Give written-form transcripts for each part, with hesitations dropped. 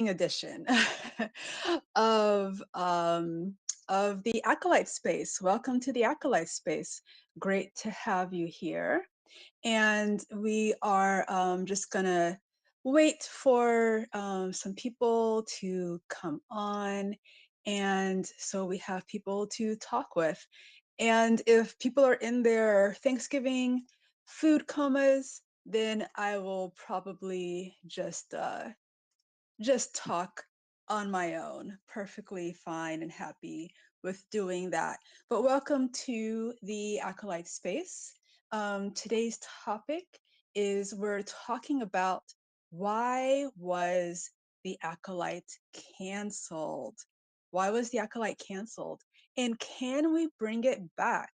edition of um, of the Acolyte Space. Welcome to the Acolyte Space. Great to have you here. And we are just gonna wait for some people to come on, and so we have people to talk with. And if people are in their Thanksgiving food comas, then I will probably just talk on my own, perfectly fine and happy with doing that. But welcome to the Acolyte Space. Today's topic is we're talking about why was the Acolyte canceled? Why was the Acolyte canceled? And can we bring it back?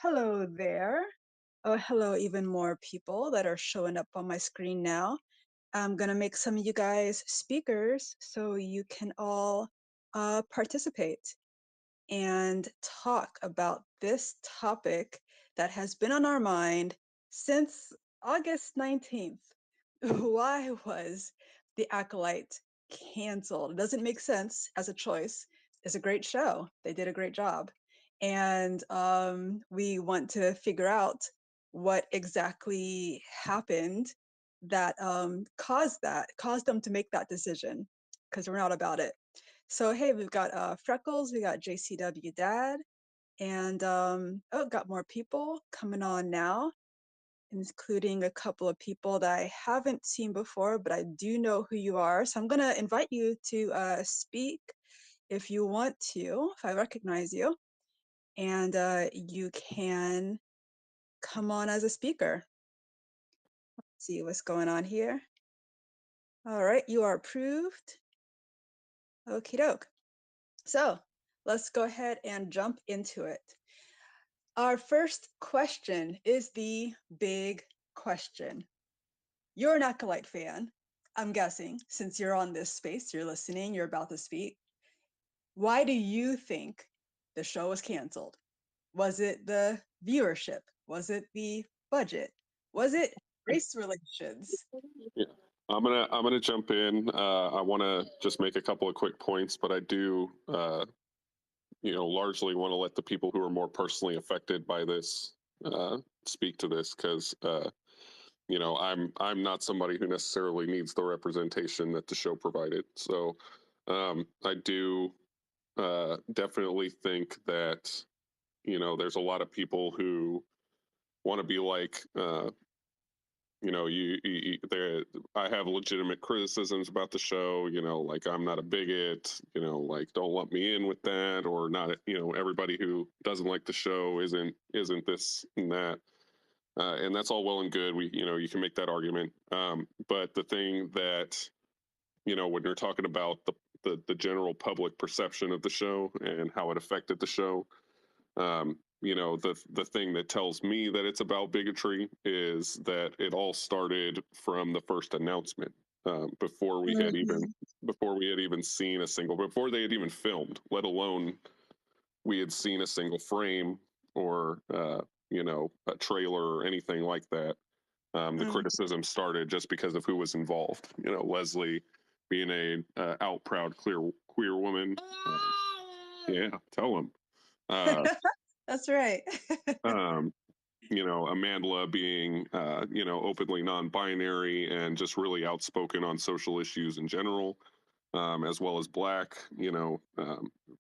Hello there. Oh, hello, even more people that are showing up on my screen now. I'm gonna make some of you guys speakers so you can all participate and talk about this topic that has been on our mind since August 19th. Why was The Acolyte canceled? It doesn't make sense as a choice. It's a great show. They did a great job. And we want to figure out what exactly happened that caused them to make that decision, because we're not about it. So, hey, we've got Freckles, we got JCW Dad, and got more people coming on now, including a couple of people that I haven't seen before, but I do know who you are. So I'm going to invite you to speak if you want to, if I recognize you, and you can come on as a speaker. Let's see what's going on here. All right, you are approved. Okie doke. So let's go ahead and jump into it. Our first question is the big question. You're an Acolyte fan, I'm guessing, since you're on this space, you're listening, you're about to speak. Why do you think the show was canceled? Was it the viewership? Was it the budget? Was it race relations? Yeah, I'm gonna jump in. I want to just make a couple of quick points, but I do, largely want to let the people who are more personally affected by this speak to this because, I'm not somebody who necessarily needs the representation that the show provided. So, I do definitely think that there's a lot of people who want to be like. I have legitimate criticisms about the show, like I'm not a bigot, like don't lump me in with that, or not, everybody who doesn't like the show isn't this and that. And that's all well and good. You can make that argument. But the thing that, when you're talking about the general public perception of the show and how it affected the show, the thing that tells me that it's about bigotry is that it all started from the first announcement, before we had even seen a single, before they had even filmed, let alone we had seen a single frame or a trailer or anything like that. The criticism started just because of who was involved. Leslie being a out proud queer woman. Yeah, tell him. That's right. Amandla being, openly non-binary and just really outspoken on social issues in general, as well as Black,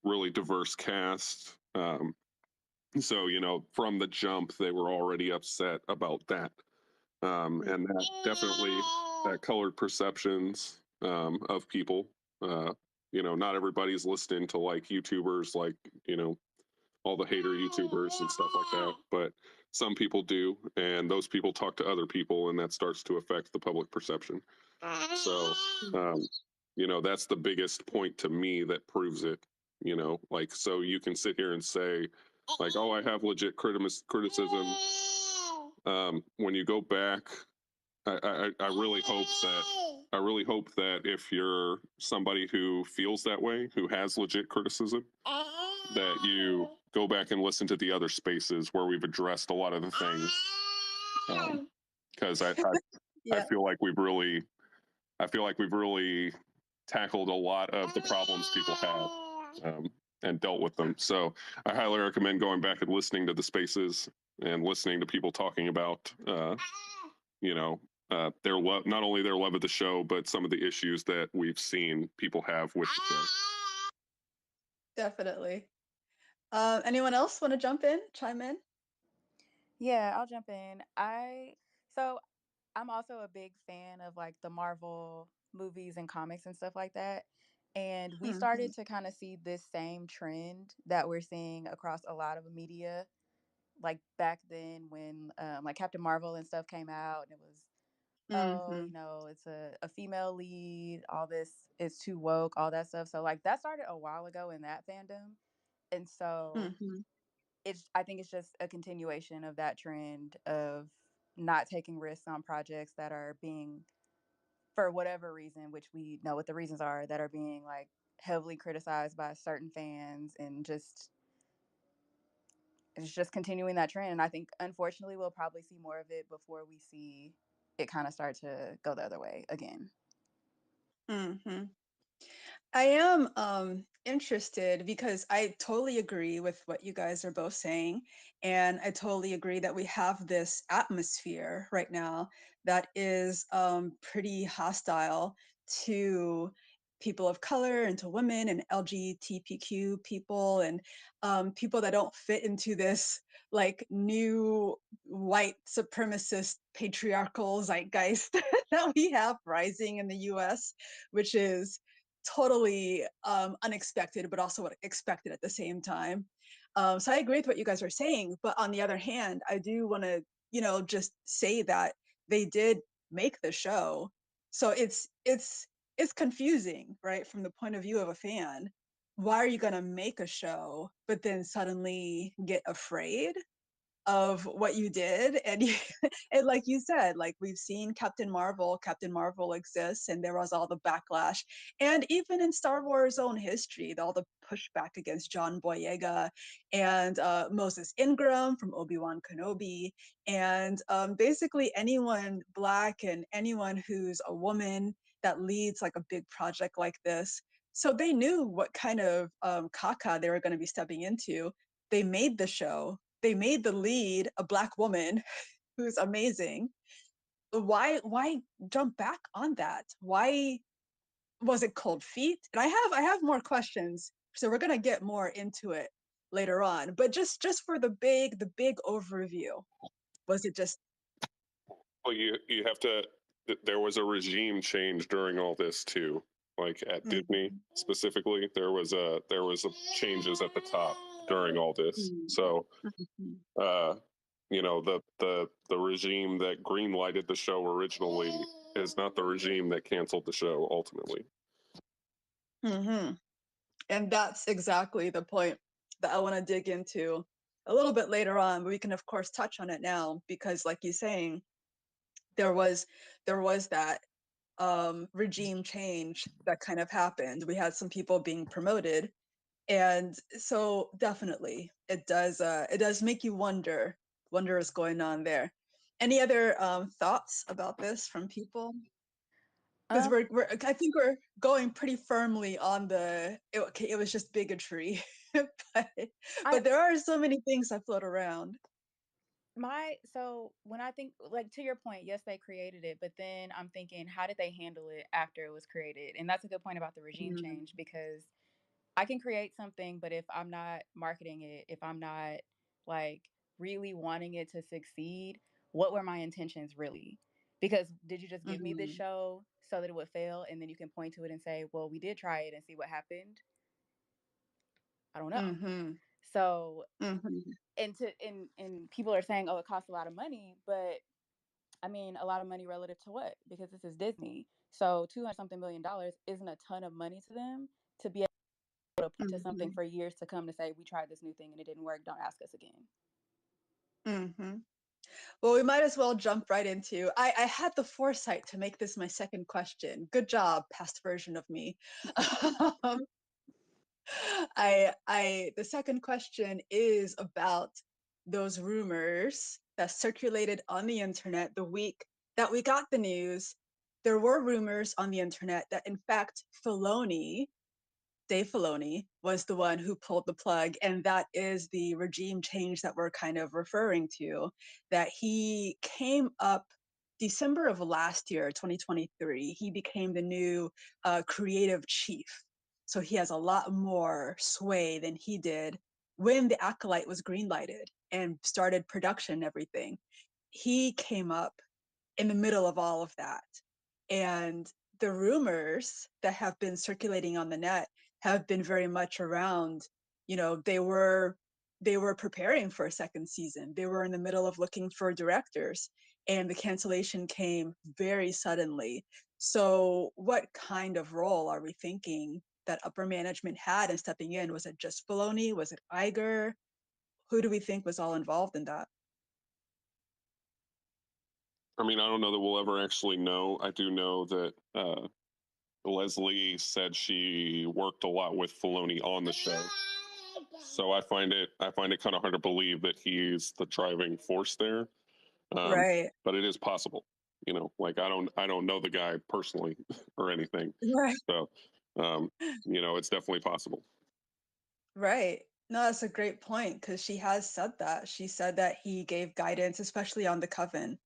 really diverse cast. So, from the jump, they were already upset about that. And that definitely, that colored perceptions of people. Not everybody's listening to like YouTubers, like, all the hater YouTubers and stuff like that, but some people do, and those people talk to other people, and that starts to affect the public perception. So, that's the biggest point to me that proves it. Like, so you can sit here and say, like, oh, I have legit criticism. When you go back, I really hope that if you're somebody who feels that way, who has legit criticism, that you go back and listen to the other spaces where we've addressed a lot of the things. Because I Yeah. feel like we've really tackled a lot of the problems people have, and dealt with them. So I highly recommend going back and listening to the spaces and listening to people talking about, you know, their love, not only their love of the show, but some of the issues that we've seen people have with the show. Definitely. Anyone else want to jump in, chime in? Yeah, I'll jump in. So I'm also a big fan of like the Marvel movies and comics and stuff like that. And we Mm-hmm. started to kind of see this same trend that we're seeing across a lot of media. Like back then when like Captain Marvel and stuff came out and it was, oh, Mm-hmm. it's a female lead, all this is too woke, all that stuff. So like that started a while ago in that fandom. And so Mm-hmm. I think it's just a continuation of that trend of not taking risks on projects that are being, for whatever reason, which we know what the reasons are, that are being like heavily criticized by certain fans, and just it's just continuing that trend. And I think unfortunately we'll probably see more of it before we see it kind of start to go the other way again. Mm-hmm. I am interested because I totally agree with what you guys are both saying. And I totally agree that we have this atmosphere right now that is pretty hostile to people of color and to women and LGBTQ people and people that don't fit into this like new white supremacist patriarchal zeitgeist that we have rising in the US, which is totally unexpected, but also expected at the same time. So I agree with what you guys are saying, but on the other hand, I do want to, just say that they did make the show, so it's confusing, right? From the point of view of a fan, why are you going to make a show, but then suddenly get afraid of what you did and like you said, like we've seen Captain Marvel exists and there was all the backlash, and even in Star Wars own history, all the pushback against John Boyega and Moses Ingram from Obi-Wan Kenobi, and basically anyone black and anyone who's a woman that leads like a big project like this. So they knew what kind of caca they were going to be stepping into. They made the show, they made the lead a black woman who's amazing. Why jump back on that? Why was it cold feet? And I have more questions, so we're gonna get more into it later on. But just for the big overview, was it just Well, you have to. There was a regime change during all this too. Like at Disney mm, specifically, there was a changes at the top during all this. mm, So, mm, uh, the regime that green lighted the show originally is not the regime that canceled the show ultimately. mm-hmm. And that's exactly the point that I want to dig into a little bit later on, but we can of course touch on it now because, like you're saying, there was there was that regime change that kind of happened. We had some people being promoted, and so definitely it does make you wonder what's going on there. Any other thoughts about this from people? Because Um, we're I think we're going pretty firmly on okay, it was just bigotry, but I but there are so many things that float around. so when I think, like, to your point, yes, they created it, but then I'm thinking, how did they handle it after it was created? And that's a good point about the regime Mm, change, because I can create something, but if I'm not marketing it, if I'm not like really wanting it to succeed, what were my intentions really? Because did you just give me this mm, show so that it would fail, and then you can point to it and say, well, we did try it and see what happened? I don't know. mm, So, mm, and people are saying, oh, it costs a lot of money, but I mean, a lot of money relative to what? Because this is Disney. So 200 something $1 million isn't a ton of money to them to be able to point to something mm, for years to come to say, we tried this new thing and it didn't work. Don't ask us again. mm. Well, we might as well jump right into. I had the foresight to make this my second question. Good job, past version of me. um, the second question is about those rumors that circulated on the internet the week that we got the news there were rumors on the internet that, in fact, Dave Filoni was the one who pulled the plug, and that is the regime change that we're kind of referring to. That he came up December of last year, 2023. He became the new creative chief, so he has a lot more sway than he did when the Acolyte was greenlighted and started production and everything. He came up in the middle of all of that. And the rumors that have been circulating on the net have been very much around, they were preparing for a second season. They were in the middle of looking for directors, and the cancellation came very suddenly. So what kind of role are we thinking that upper management had in stepping in? Was it just Filoni? Was it Iger? Who do we think was all involved in that? I mean, I don't know that we'll ever actually know. I do know that Leslie said she worked a lot with Filoni on the show. So I find it kind of hard to believe that he's the driving force there. Right. But it is possible. Like I don't know the guy personally or anything. Right. So it's definitely possible. Right. No, that's a great point because she has said that. She said that he gave guidance, especially on the coven,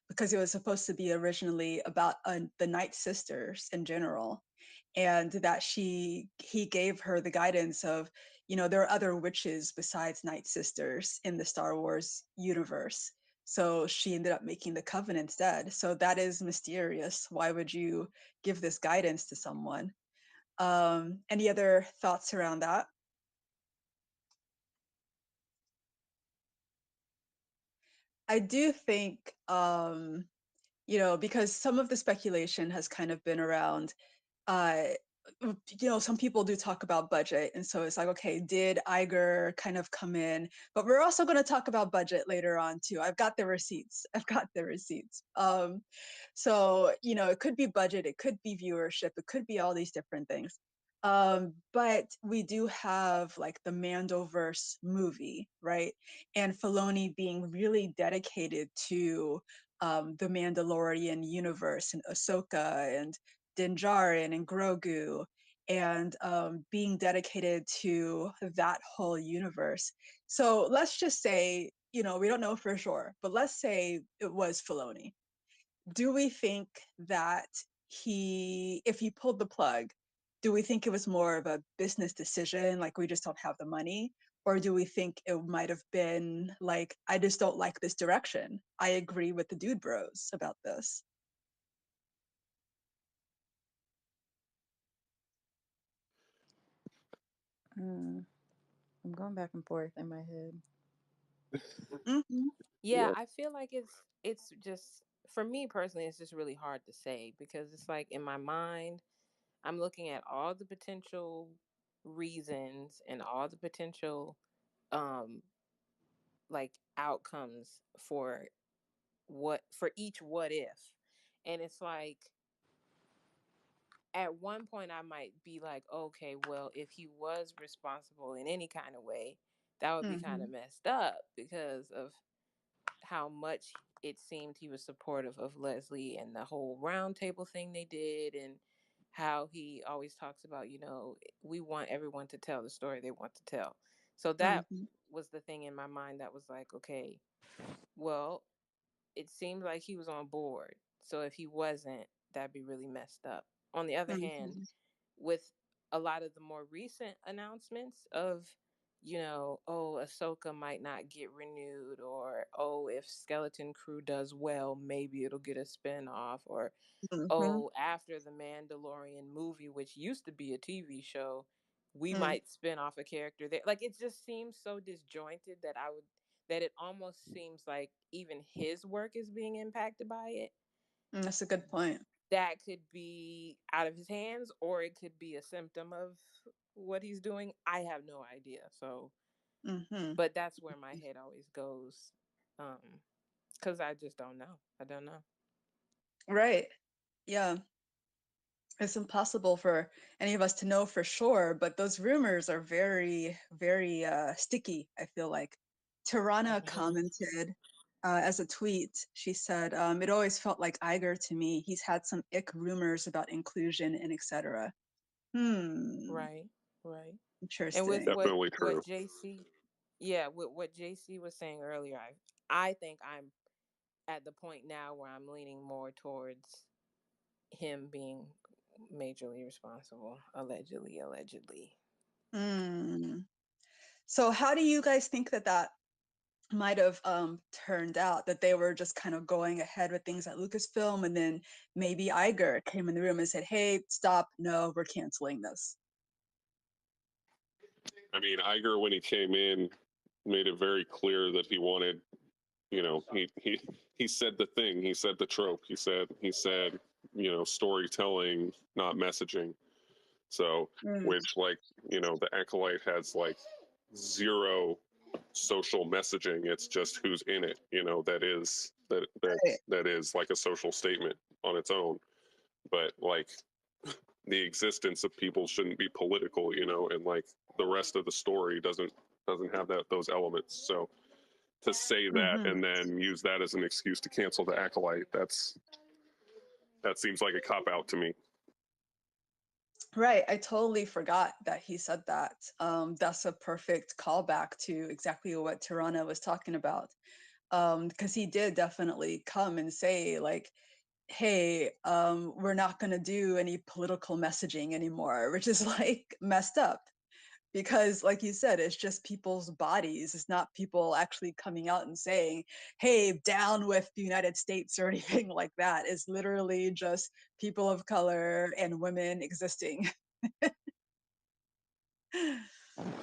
because it was supposed to be originally about the Night Sisters in general, and that he gave her the guidance of, there are other witches besides Night Sisters in the Star Wars universe. So she ended up making the coven instead. So that is mysterious. Why would you give this guidance to someone? Any other thoughts around that? I do think, because some of the speculation has kind of been around, uh, some people do talk about budget. And so it's like, okay, did Iger kind of come in? But we're also going to talk about budget later on, too. I've got the receipts. I've got the receipts. So, it could be budget, it could be viewership, it could be all these different things. But we do have like the Mandoverse movie, right? And Filoni being really dedicated to the Mandalorian universe and Ahsoka and Din Djarin and Grogu, and being dedicated to that whole universe. So let's just say, we don't know for sure, but let's say it was Filoni. Do we think that if he pulled the plug, do we think it was more of a business decision, like we just don't have the money? Or do we think it might have been like, I just don't like this direction? I agree with the dude bros about this. I'm going back and forth in my head. Mm-hmm. Yeah, I feel like it's just for me personally, it's just really hard to say because it's like in my mind, I'm looking at all the potential reasons and all the potential um like outcomes for each what if. And it's like at one point I might be like, okay, well, if he was responsible in any kind of way, that would be kind Mm-hmm. of messed up because of how much it seemed he was supportive of Leslie and the whole roundtable thing they did, and how he always talks about, we want everyone to tell the story they want to tell. So that Mm-hmm. was the thing in my mind that was like, okay, well, it seemed like he was on board. So if he wasn't, that'd be really messed up. On the other hand, Mm-hmm. with a lot of the more recent announcements of, oh, Ahsoka might not get renewed, or oh, if Skeleton Crew does well, maybe it'll get a spinoff, or Mm-hmm. oh, after the Mandalorian movie, which used to be a TV show, we Mm-hmm. might spin off a character there. Like it just seems so disjointed that it almost seems like even his work is being impacted by it. That's a good point. That could be out of his hands, or it could be a symptom of what he's doing. I have no idea. So, Mm-hmm. but that's where my head always goes, because I just don't know. I don't know. Right. Yeah. It's impossible for any of us to know for sure, but those rumors are very, very sticky, I feel like. Tirana Mhm. commented as a tweet. She said, "It always felt like Iger to me. He's had some ick rumors about inclusion and etc." Right, right. And with Interesting. Definitely what true. JC, yeah, with what JC was saying earlier, I think I'm at the point now where I'm leaning more towards him being majorly responsible, allegedly. Mm. So, how do you guys think that that might have turned out? That they were just kind of going ahead with things at Lucasfilm, and then maybe Iger came in the room and said, "Hey, stop! No, we're canceling this." I mean, Iger, when he came in, made it very clear that he wanted, he said the thing, he said the trope, he said, storytelling, not messaging. So, Mm. which, like, the Acolyte has like zero social messaging. It's just who's in it. That is like a social statement on its own. But like the existence of people shouldn't be political, and like the rest of the story doesn't have those elements. So to say that Hmm. and then use that as an excuse to cancel the Acolyte, that seems like a cop out to me. Right. I totally forgot that he said that. That's a perfect callback to exactly what Tirana was talking about. Because he did definitely come and say, like, hey, we're not going to do any political messaging anymore, which is like messed up. Because, like you said, it's just people's bodies. It's not people actually coming out and saying, hey, down with the United States or anything like that. It's literally just people of color and women existing. I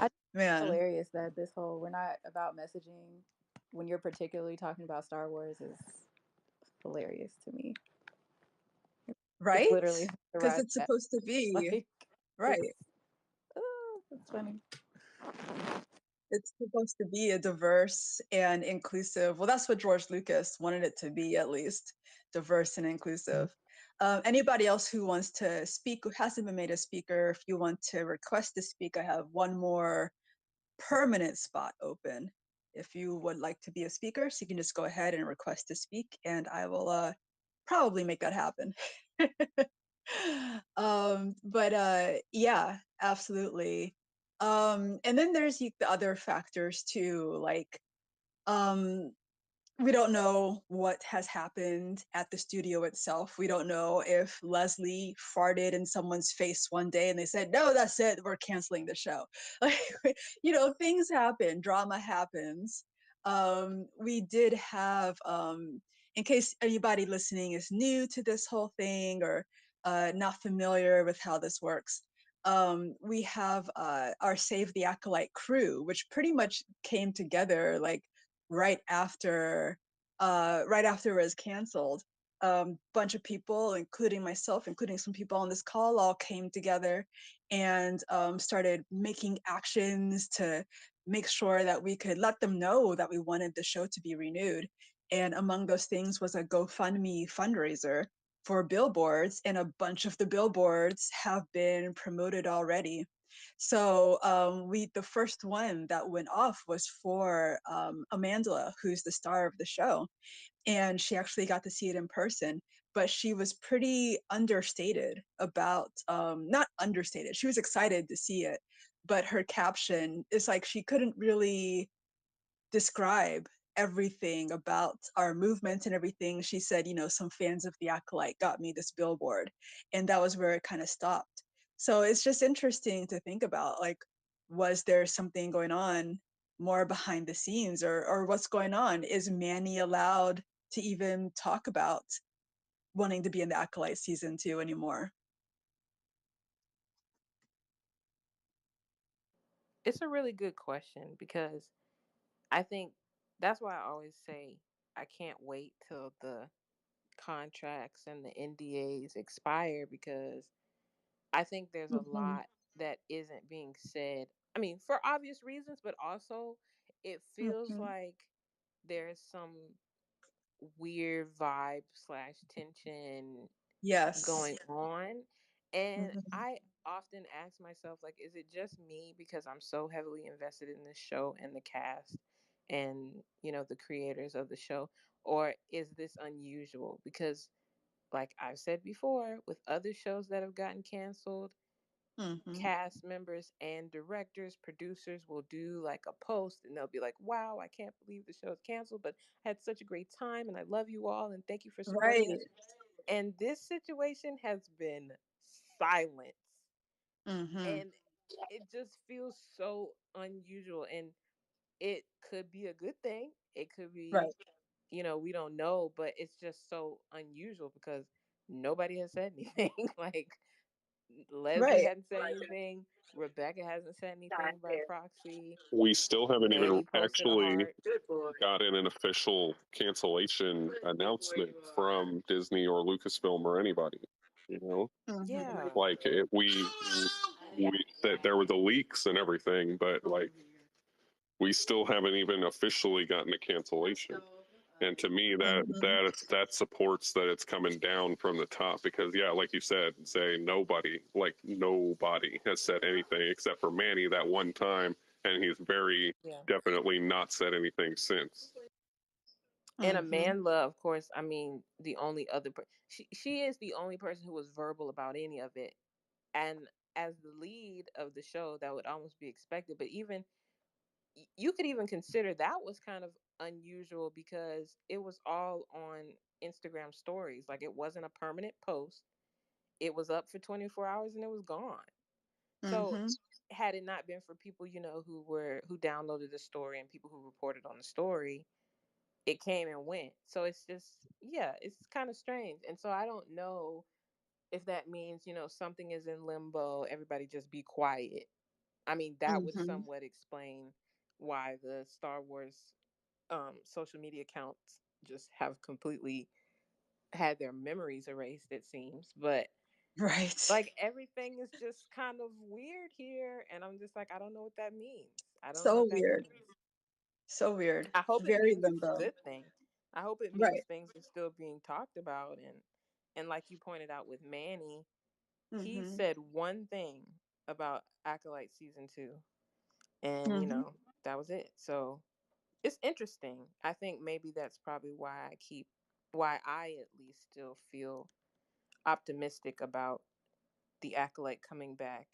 think it's Man, hilarious that this whole we're not about messaging when you're particularly talking about Star Wars is hilarious to me. It's right? literally the Because rise it's of that. supposed to be, Like right. it's it's funny. It's supposed to be a diverse and inclusive. Well, that's what George Lucas wanted it to be, at least diverse and inclusive. Anybody else who wants to speak who hasn't been made a speaker, if you want to request to speak, I have one more permanent spot open. If you would like to be a speaker, so you can just go ahead and request to speak, and I will probably make that happen. But yeah, absolutely. And then there's the other factors too, like um, we don't know what has happened at the studio itself. We don't know if Leslie farted in someone's face one day and they said, no, that's it, we're canceling the show. Like, things happen, drama happens. We did have, in case anybody listening is new to this whole thing or not familiar with how this works, we have our Save the Acolyte crew, which pretty much came together like right after it was canceled. Bunch of people, including myself, including some people on this call, all came together and started making actions to make sure that we could let them know that we wanted the show to be renewed. And among those things was a GoFundMe fundraiser for billboards, and a bunch of the billboards have been promoted already. So the first one that went off was for Amanda, who's the star of the show, and she actually got to see it in person. But she was pretty understated about, not understated. She was excited to see it, but her caption is like she couldn't really describe everything about our movement and everything. She said, some fans of the Acolyte got me this billboard. And that was where it kind of stopped. So it's just interesting to think about, like, was there something going on more behind the scenes, or what's going on? Is Manny allowed to even talk about wanting to be in the Acolyte season 2 anymore? It's a really good question because I think that's why I always say I can't wait till the contracts and the NDAs expire because I think there's a Mm-hmm. lot that isn't being said. I mean, for obvious reasons, but also it feels Mm-hmm. like there's some weird vibe slash tension Yes. going on. And Mm-hmm. I often ask myself, like, is it just me because I'm so heavily invested in this show and the cast and the creators of the show, or is this unusual? Because like I've said before, with other shows that have gotten canceled, Mm-hmm. cast members and directors, producers will do like a post and they'll be like, wow, I can't believe the show is canceled, but I had such a great time and I love you all and thank you for supporting us. Right. And this situation has been silence. Mm-hmm. And it just feels so unusual. And it could be a good thing. It could be, Right. we don't know, but it's just so unusual because nobody has said anything. Like Leslie Right. hadn't said anything. Rebecca hasn't said anything by proxy. We still haven't even Manny posted a actually heart. gotten an official cancellation announcement from Disney or Lucasfilm or anybody. You know, Mm-hmm. Yeah. like we that there were the leaks and everything, but like we still haven't even officially gotten a cancellation. And to me, Mm-hmm. that supports that it's coming down from the top because yeah, like you said, say nobody has said anything except for Manny that one time, and he's very Yeah. definitely not said anything since. And Mm-hmm. Amanda, of course, I mean, the only other she is the only person who was verbal about any of it. And as the lead of the show, that would almost be expected. But even you could even consider that was kind of unusual because it was all on Instagram stories. Like it wasn't a permanent post. It was up for 24 hours and it was gone. So Mm-hmm. had it not been for people, who downloaded the story and people who reported on the story, it came and went. So it's just, yeah, it's kind of strange. And so I don't know if that means, something is in limbo, everybody just be quiet. I mean, that would Mm-hmm. somewhat explain why the Star Wars social media accounts just have completely had their memories erased, it seems. But Right. like everything is just kind of weird here. And I'm just like, I don't know what that means. I don't know So what that weird. means. So weird. I hope it Very means it's a limbo. good thing. I hope it means Right. things are still being talked about, and like you pointed out with Manny, he Mm-hmm. said one thing about Acolyte season 2, and Mm-hmm. that was it. So it's interesting. I think maybe that's probably why I at least still feel optimistic about the Acolyte coming back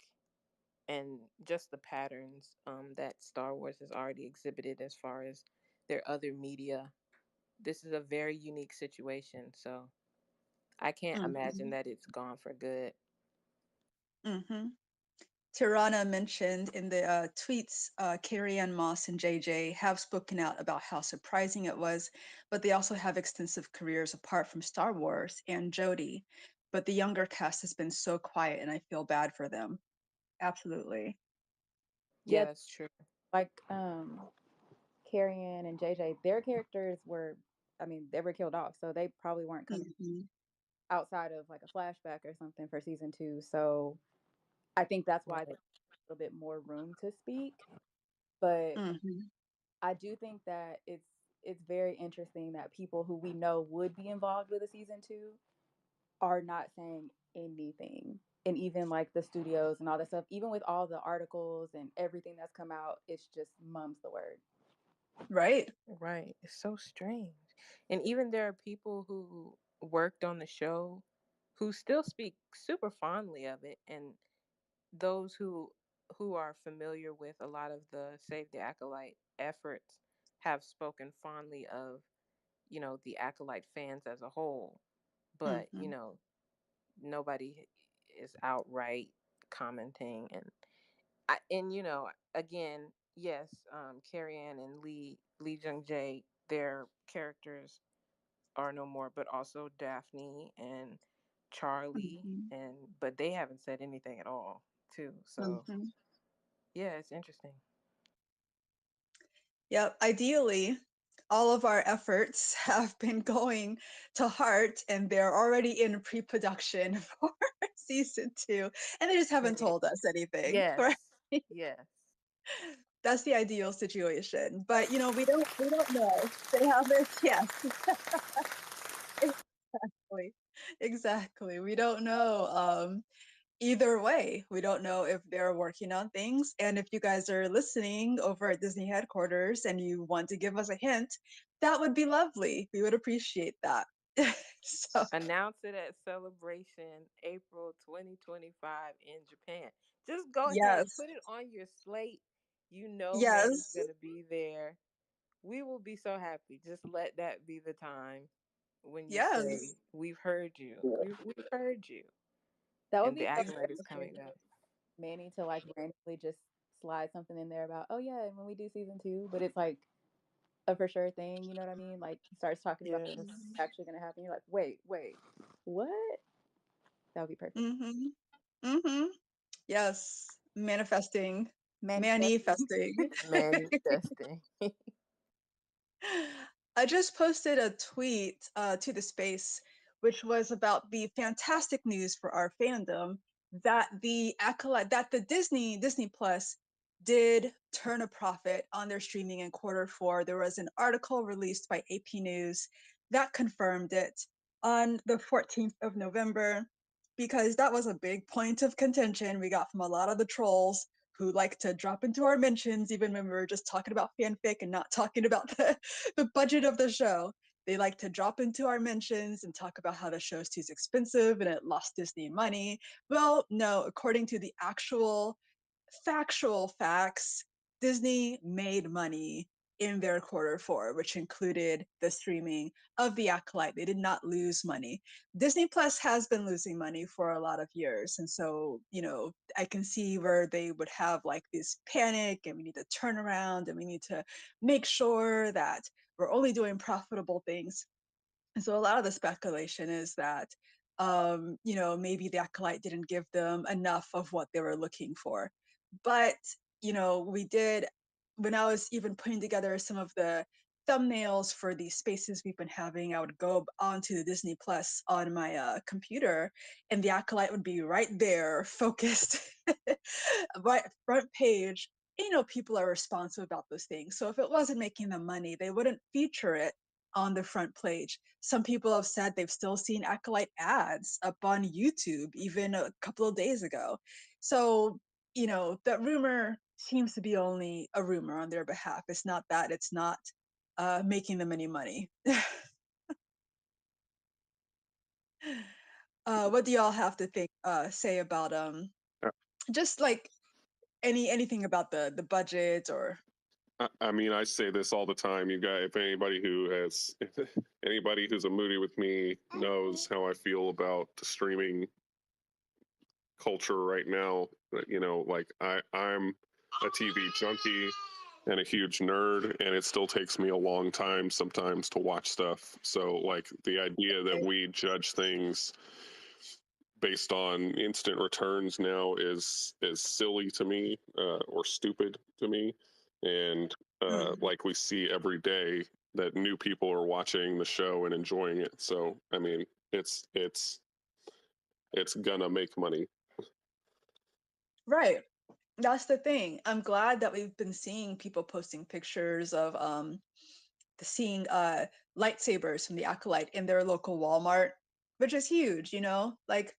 and just the patterns that Star Wars has already exhibited as far as their other media. This is a very unique situation, so I can't imagine Mm-hmm. that it's gone for good. Mm-hmm. Tirana mentioned in the tweets, Carrie Ann Moss and JJ have spoken out about how surprising it was, but they also have extensive careers apart from Star Wars and Jodie. But the younger cast has been so quiet, and I feel bad for them. Absolutely. Yeah, Yeah, that's true. like Carrion and JJ, their characters were, I mean, they were killed off, so they probably weren't coming Mm-hmm. outside of like a flashback or something for season 2. So I think that's why they Right. have a little bit more room to speak. But Mm-hmm. I do think that it's very interesting that people who we know would be involved with a season 2 are not saying anything. And even like the studios and all that stuff, even with all the articles and everything that's come out, it's just mum's the word. Right. Right. It's so strange. And even there are people who worked on the show who still speak super fondly of it, and those who are familiar with a lot of the Save the Acolyte efforts have spoken fondly of, the Acolyte fans as a whole. But, Mm-hmm. nobody is outright commenting, and again, yes, Carrie Ann and Lee Jung Jae, their characters are no more, but also Daphne and Charlie, Mm-hmm. but they haven't said anything at all too. So Mm-hmm. yeah, it's interesting. Yep. Ideally, all of our efforts have been going to Heart, and they're already in pre-production for season 2, and they just haven't Right. told us anything. Right? Yes. Yes. That's the ideal situation. But we don't know. They haven't. Yes, exactly. Exactly. We don't know. either way, we don't know if they're working on things. And if you guys are listening over at Disney headquarters and you want to give us a hint, that would be lovely. We would appreciate that. So, Announce it at Celebration April 2025 in Japan. Just go ahead, yes, put it on your slate. You know Manny's yes, going to be there. We will be so happy. Just let that be the time when you yes. say, "We've heard you. We've heard you." That would And the be so Acolyte is interesting. coming back. Manny to like randomly just slide something in there about, oh yeah, and when we do season 2, but it's like a for sure thing, you know what I mean? Like he starts talking about Yes. what's actually gonna happen. You're like, wait, what? That would be perfect. Mm-hmm. Mm-hmm. Yes. Manifesting. Manifesting. Manifesting. Manifesting. I just posted a tweet to the space, which was about the fantastic news for our fandom that the Disney Plus did turn a profit on their streaming in quarter 4. There was an article released by AP News that confirmed it on the 14th of November, because that was a big point of contention we got from a lot of the trolls who like to drop into our mentions even when we were just talking about fanfic and not talking about the budget of the show. They like to drop into our mentions and talk about how the show's too expensive and it lost Disney money. Well, no, according to the actual factual facts, Disney made money in their quarter 4, which included the streaming of The Acolyte. They did not lose money. Disney Plus has been losing money for a lot of years. And so, I can see where they would have like this panic and we need to turn around and we need to make sure that we're only doing profitable things. And so a lot of the speculation is that, maybe the Acolyte didn't give them enough of what they were looking for. But, we did, when I was even putting together some of the thumbnails for these spaces we've been having, I would go onto the Disney Plus on my computer, and the Acolyte would be right there, focused, right front page. People are responsive about those things. So if it wasn't making them money, they wouldn't feature it on the front page. Some people have said they've still seen Acolyte ads up on YouTube even a couple of days ago. So, that rumor seems to be only a rumor on their behalf. It's not that it's not making them any money. What do y'all have to say about just like anything about the budget or I mean, I say this all the time. You guys, if anybody who has, anybody who's a Moody with me knows how I feel about the streaming culture right now. Like I'm a TV junkie and a huge nerd, and it still takes me a long time sometimes to watch stuff. So, like, the idea that we judge things based on instant returns now is silly to me, or stupid to me. And like we see every day that new people are watching the show and enjoying it. So I mean, it's gonna make money. right? That's the thing. I'm glad that we've been seeing people posting pictures of seeing lightsabers from the Acolyte in their local Walmart, which is huge, like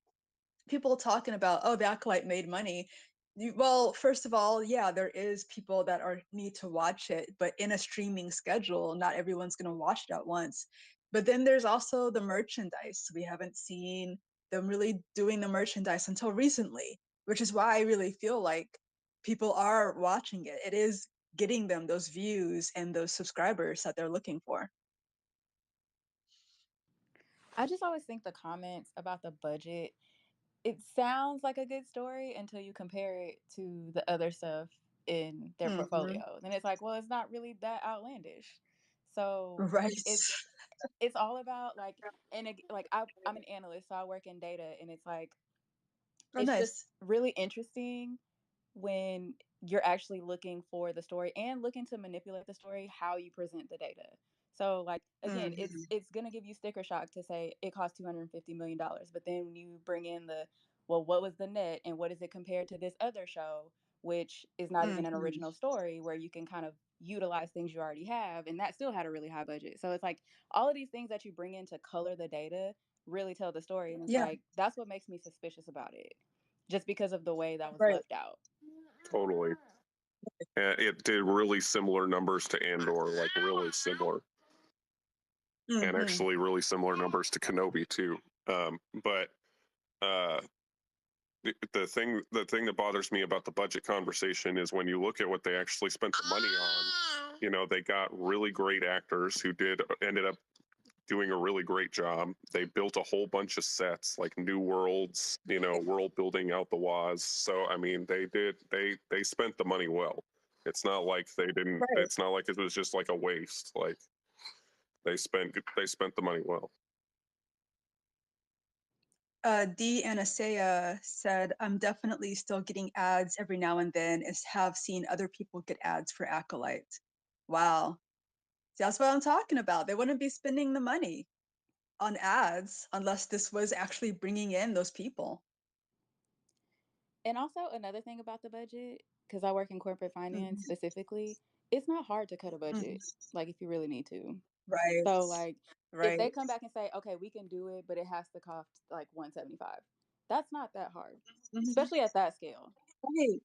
people talking about, oh, the Acolyte made money. Well, first of all, yeah, there is people that are need to watch it, but in a streaming schedule, not everyone's going to watch it at once. But then there's also the merchandise. We haven't seen them really doing the merchandise until recently, which is why I really feel like people are watching it. It is getting them those views and those subscribers that they're looking for. I just always think the comments about the budget, it sounds like a good story until you compare it to the other stuff in their Mm-hmm. portfolio. Then it's like, well, it's not really that outlandish. So Right. it's all about like, and like I'm an analyst, so I work in data, and it's like Oh, it's just nice. really interesting when you're actually looking for the story and looking to manipulate the story how you present the data. So like again, Mm-hmm. it's going to give you sticker shock to say it cost $250 million, but then when you bring in the, well, what was the net and what is it compared to this other show, which is not even an Mm-hmm. original story, where you can kind of utilize things you already have, and that still had a really high budget. So it's like all of these things that you bring in to color the data really tell the story, and it's Yeah. like that's what makes me suspicious about it. just because of the way that was Right. left out. Totally. It did really similar numbers to Andor, like really similar, and Mm-hmm. actually really similar numbers to Kenobi too. But uh, the thing that bothers me about the budget conversation is when you look at what they actually spent the money on. You know, they got really great actors who ended up doing a really great job. They built a whole bunch of sets, like new worlds, you know, world building out the waz. So I mean, they spent the money well. It's not like they didn't. Right. It's not like it was just like a waste. Like they spent the money well. D and Asaya said, I'm definitely still getting ads every now and then, and have seen other people get ads for Acolyte. Wow. See, that's what I'm talking about. They wouldn't be spending the money on ads unless this was actually bringing in those people. And also another thing about the budget, because I work in corporate finance Mm-hmm. specifically, it's not hard to cut a budget, Mm-hmm. like if you really need to. Right. So like if Right. they come back and say, okay, we can do it, but it has to cost like 175, that's not that hard, Mm-hmm. especially at that scale. Right.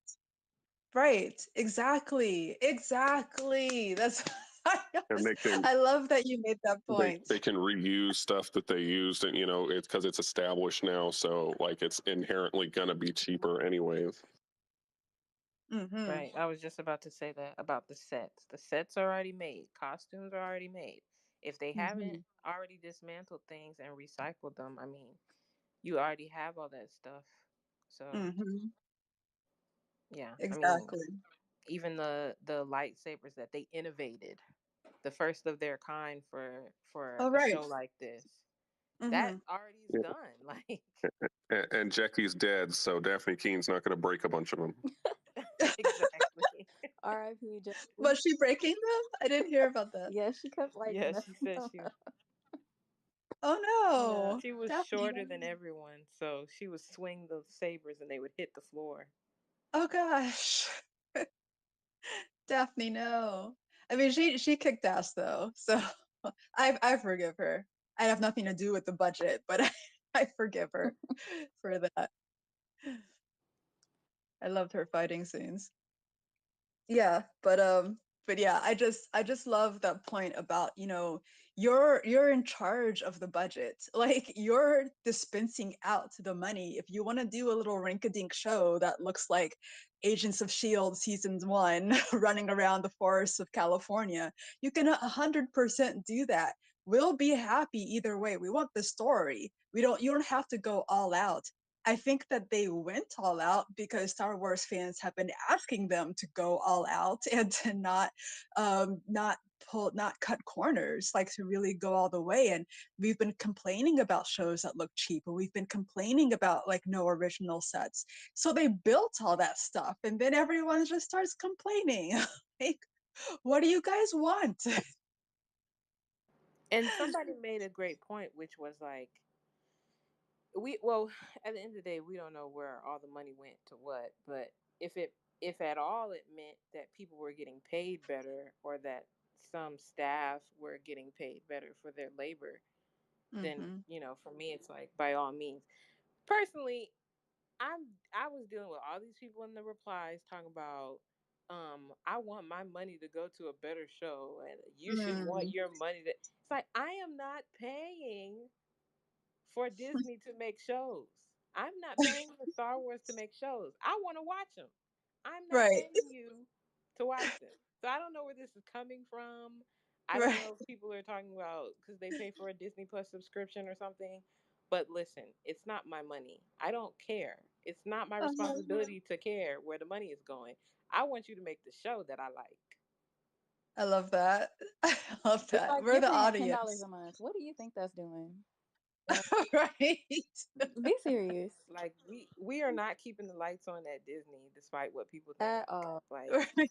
Right. Exactly. Exactly. That's And they can I love that you made that point. they can reuse stuff that they used, and you know, it's because it's established now, so like it's inherently gonna be cheaper anyways. Mm-hmm. Right. I was just about to say that about the sets. The sets are already made. Costumes are already made. If they Mm-hmm. haven't already dismantled things and recycled them, I mean, you already have all that stuff. So Mm-hmm. yeah, I mean, Exactly. even the lightsabers that they innovated, the first of their kind for All a right. show like this, that Mm-hmm. already is Yeah. done. Like And Jackie's dead, so Daphne Keene's not gonna break a bunch of them. exactly. R.I.P. Jackie. Was she breaking them? I didn't hear about that. Yeah, she kept like Yeah, she messing said them she. up. Oh Yeah, no. she was Daphne. shorter than everyone, so she would swing the sabers and they would hit the floor. Oh gosh. Daphne, no. I mean she kicked ass though. So I forgive her. I have nothing to do with the budget, but I forgive her for that. I loved her fighting scenes. Yeah, but yeah, I just love that point about, you're in charge of the budget. Like you're dispensing out the money. If you want to do a little rink-a-dink show that looks like Agents of Shield season 1 running around the forests of California, you can 100% do that. We'll be happy either way. We want the story. You don't have to go all out. I think that they went all out because Star Wars fans have been asking them to go all out and to not cut corners, like to really go all the way. And we've been complaining about shows that look cheap, and we've been complaining about like no original sets. So they built all that stuff, and then everyone just starts complaining. Like, what do you guys want? And somebody made a great point, which was like, well, at the end of the day, we don't know where all the money went to what, but if at all it meant that people were getting paid better or that some staff were getting paid better for their labor, then Mm-hmm. for me it's like by all means. Personally, I was dealing with all these people in the replies talking about I want my money to go to a better show and you should want Mm, your money to it's like I am not paying for Disney to make shows. I'm not paying for Star Wars to make shows. I want to watch them. I'm not right, paying you to watch them. So I don't know where this is coming from. I don't right. know if people are talking about because they pay for a Disney Plus subscription or something. But listen, it's not my money. I don't care. It's not my Uh-huh. responsibility to care where the money is going. I want you to make the show that I like. I love that. I love It's that. like We're you're the paying $10 audience. a month. What do you think that's doing? Right. Be serious Like we are not keeping the lights on at Disney despite what people think. at all. Like Right.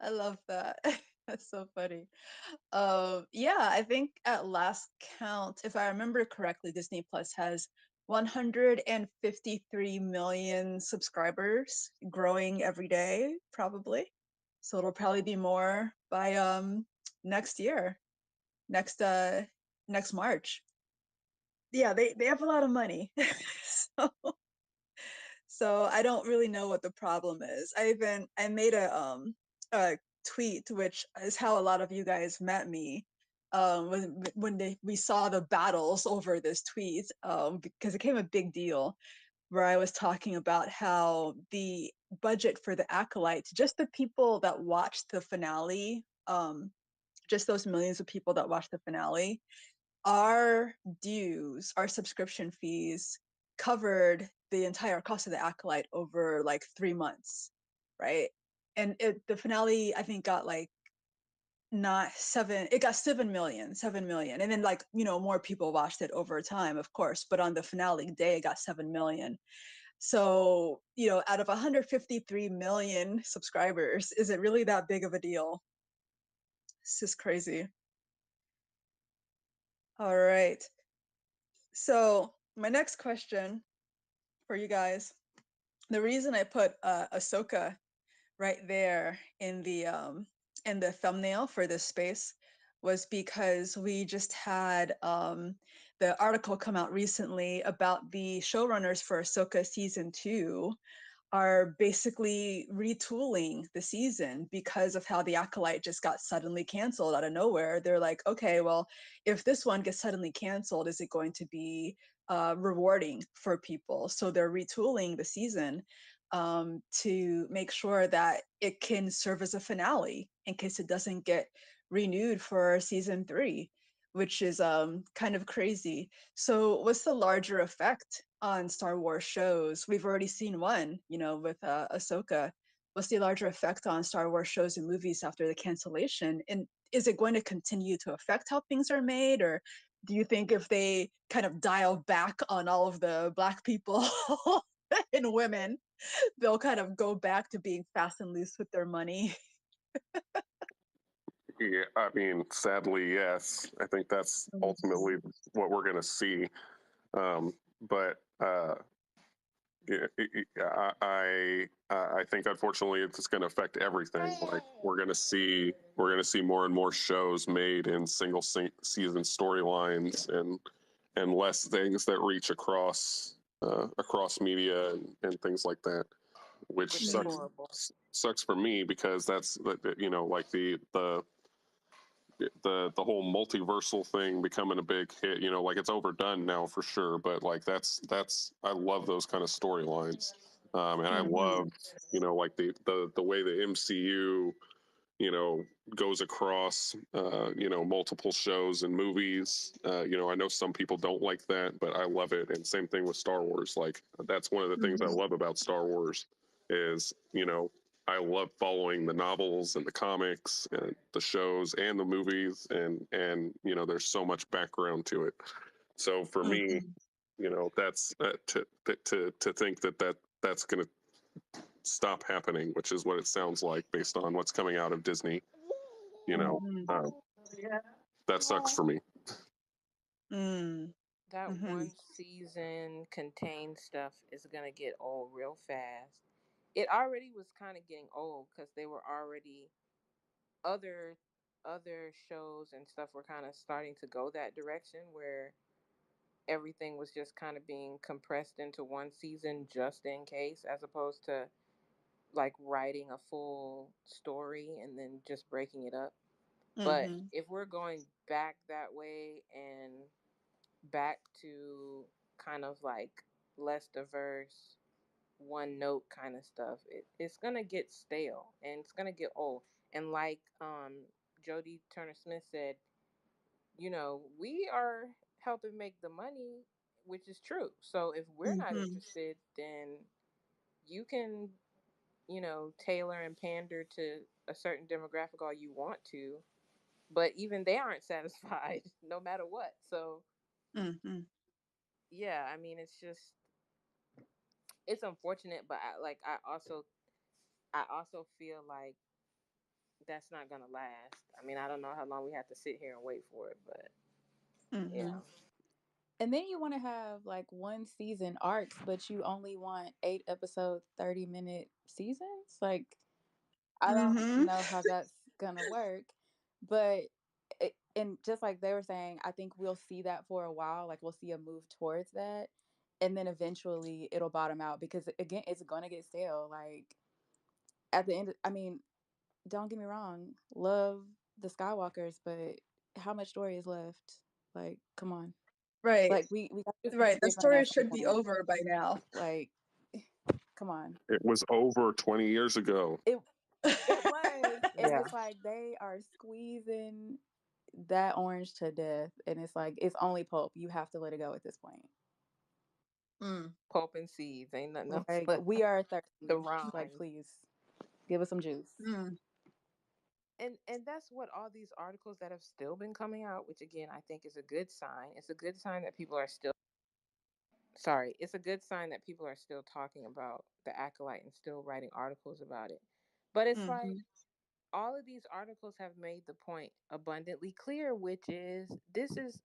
I love that. That's so funny. Yeah, I think at last count, if I remember correctly, Disney Plus has 153 million subscribers, growing every day, probably. So it'll probably be more by next year, next next March. Yeah, they have a lot of money. So I don't really know what the problem is. I made a tweet, which is how a lot of you guys met me. We saw the battles over this tweet, because it became a big deal, where I was talking about how the budget for the Acolyte, just the people that watched the finale, just those millions of people that watched the finale, our dues, our subscription fees covered the entire cost of the Acolyte over like 3 months, right? And the finale, I think, got like not seven, it got 7 million, and then like, more people watched it over time, of course, but on the finale day, it got 7 million. So, out of 153 million subscribers, is it really that big of a deal? It's just crazy. All right. So, my next question for you guys, the reason I put Ahsoka right there in the thumbnail for this space was because we just had the article come out recently about the showrunners for Ahsoka season 2 are basically retooling the season because of how the Acolyte just got suddenly canceled out of nowhere. They're like, okay, well, if this one gets suddenly canceled, is it going to be rewarding for people? So they're retooling the season to make sure that it can serve as a finale in case it doesn't get renewed for season 3, which is kind of crazy. So, what's the larger effect on Star Wars shows? We've already seen one, with Ahsoka. What's the larger effect on Star Wars shows and movies after the cancellation? And is it going to continue to affect how things are made? Or do you think if they kind of dial back on all of the Black people and women, they'll kind of go back to being fast and loose with their money? Yeah, I mean, sadly, yes. I think that's ultimately what we're going to see. But yeah, I think unfortunately it's going to affect everything. Like we're going to see more and more shows made in single season storylines and less things that reach across media and things like that, which Which is sucks horrible. sucks for me because that's like the whole multiversal thing becoming a big hit. Like it's overdone now for sure, but like that's I love those kind of storylines, and I love like the way the MCU goes across multiple shows and movies. I know some people don't like that, but I love it. And same thing with Star Wars. Like that's one of the things I love about Star Wars is I love following the novels and the comics and the shows and the movies, and there's so much background to it. So for me, that's to think that's going to stop happening, which is what it sounds like based on what's coming out of Disney. You know, uh, that sucks for me. Mm. That Mm-hmm. one season contained stuff is gonna get old real fast. It already was kind of getting old because they were already other other shows and stuff were kind of starting to go that direction where everything was just kind of being compressed into one season just in case, as opposed to like writing a full story and then just breaking it up. But Mm-hmm. if we're going back that way and back to kind of like less diverse, one note kind of stuff, it's gonna get stale and it's gonna get old. And like Jodie Turner Smith said, we are helping make the money, which is true. So if we're not Mm-hmm. interested, then you can, tailor and pander to a certain demographic all you want to, but even they aren't satisfied no matter what. So Mm-hmm. yeah, I mean, it's unfortunate, but I also feel like that's not gonna last. I mean, I don't know how long we have to sit here and wait for it, but Mm-hmm. yeah. And then you want to have like one season arcs, but you only want 8 episode, 30-minute seasons. Like, I don't Mm-hmm. know how that's gonna work. But and just like they were saying, I think we'll see that for a while. Like we'll see a move towards that. and then eventually it'll bottom out because again, it's gonna get stale. Like at the end, I mean, don't get me wrong, love the Skywalkers, but how much story is left? Like, come on. Right. Like we got to Right. The different story at some should be point. over by now. Like, come on. It was over 20 years ago. It was, and Yeah. it's like they are squeezing that orange to death, and it's like it's only pulp. You have to let it go at this point. Mm. Pulp and seeds. Ain't nothing else Like but we are the thirsty. Like, rind. please give us some juice. Mm. And that's what all these articles that have still been coming out, which again I think is a good sign. It's a good sign that people are still it's a good sign that people are still talking about the Acolyte and still writing articles about it. But it's like Mhm. all of these articles have made the point abundantly clear, which is this is,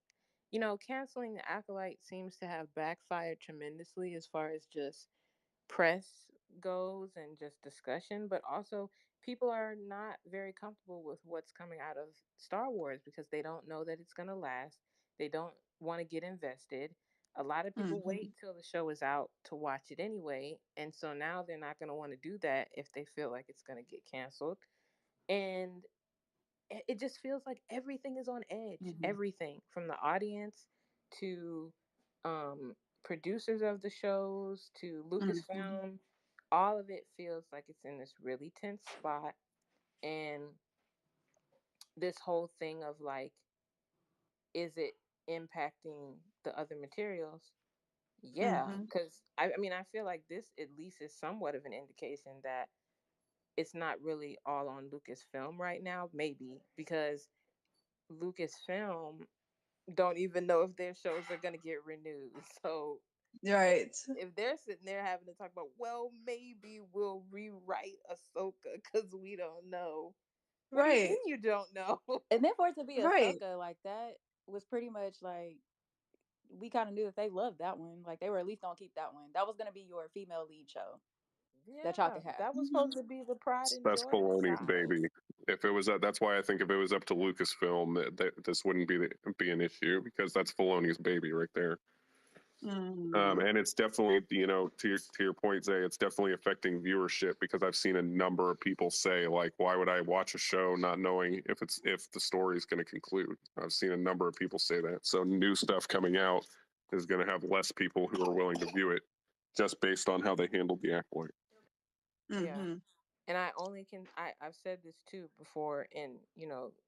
canceling the Acolyte seems to have backfired tremendously as far as just press goes and just discussion, but also people are not very comfortable with what's coming out of Star Wars because they don't know that it's going to last. They don't want to get invested. A lot of people Mhm. wait till the show is out to watch it anyway, and so now they're not going to want to do that if they feel like it's going to get canceled. And it just feels like everything is on edge. Mm-hmm. Everything from the audience to um, producers of the shows to Mhm. Lucasfilm, all of it feels like it's in this really tense spot. And this whole thing of like, is it impacting the other materials? Yeah, Mhm. because I mean, I feel like this at least is somewhat of an indication that it's not really all on Lucasfilm right now, maybe because Lucasfilm don't even know if their shows are going to get renewed. So Right. if they're sitting there having to talk about, well, maybe we'll rewrite Ahsoka because we don't know. What do you Right. mean you don't know? And then for it to be Right. Ahsoka like that was pretty much like we kind of knew that they loved that one. Like they were at least gonna keep that one. That was gonna be your female lead show that y'all Yeah, could have. that was supposed Mhm. to be the pride and That's joy of the Filoni's side. baby. If it was that's why I think if it was up to Lucasfilm, this wouldn't be an issue because that's Filoni's baby right there. Mm. And it's definitely, to your point, Zay, it's definitely affecting viewership because I've seen a number of people say like, why would I watch a show not knowing if the story is going to conclude? I've seen a number of people say that. So new stuff coming out is going to have less people who are willing to view it just based on how they handled the Acolyte. Yeah. Mhm. And I only can, I've said this too before in,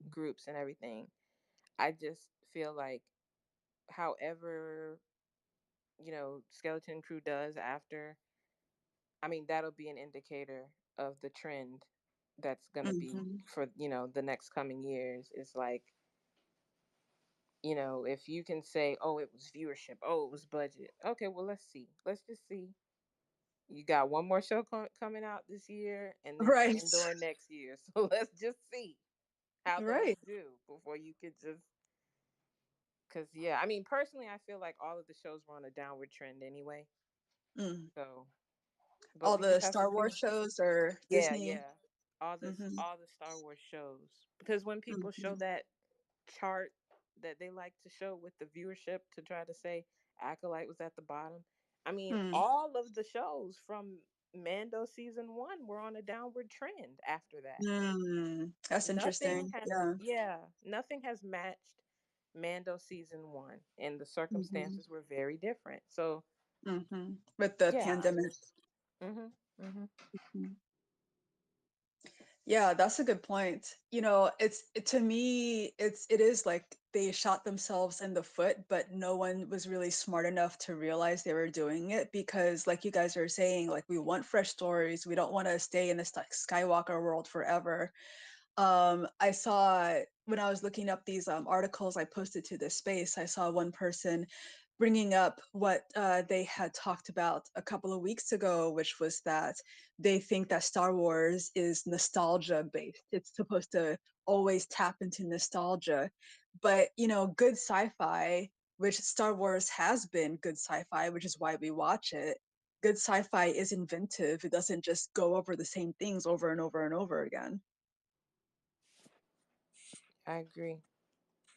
groups and everything. I just feel like, however, Skeleton Crew does after, I mean, that'll be an indicator of the trend that's going to be Mhm. for, the next coming years. It's like, if you can say, oh, it was viewership, oh, it was budget. Okay, well, let's see. Let's just see. You got one more show coming out this year and then Right. Andor next year. So let's just see how those Right. do before you could just. Because, yeah, I mean, personally, I feel like all of the shows were on a downward trend anyway. Mm. So, but All we the just have to Star see. Wars shows or Yeah, Disney. yeah. All this Mhm. all the Star Wars shows. Because when people show Mhm. that chart that they like to show with the viewership to try to say Acolyte was at the bottom. I mean, Mm. all of the shows from Mando season 1 were on a downward trend after that. Mm. That's Nothing interesting. has Yeah. nothing has matched Mando season 1 and the Mhm. circumstances were very different. So, Mhm. With the yeah, I pandemic. just mhm. Mhm. Mhm. Yeah, that's a good point. To me, it is like they shot themselves in the foot, but no one was really smart enough to realize they were doing it because, like you guys are saying, like we want fresh stories. We don't want to stay in this like Skywalker world forever. I saw when I was looking up these articles I posted to this space, I saw one person bringing up what they had talked about a couple of weeks ago, which was that they think that Star Wars is nostalgia based. It's supposed to always tap into nostalgia. But, good sci fi, which Star Wars has been good sci fi, which is why we watch it. Good sci fi is inventive. It doesn't just go over the same things over and over and over again. I agree.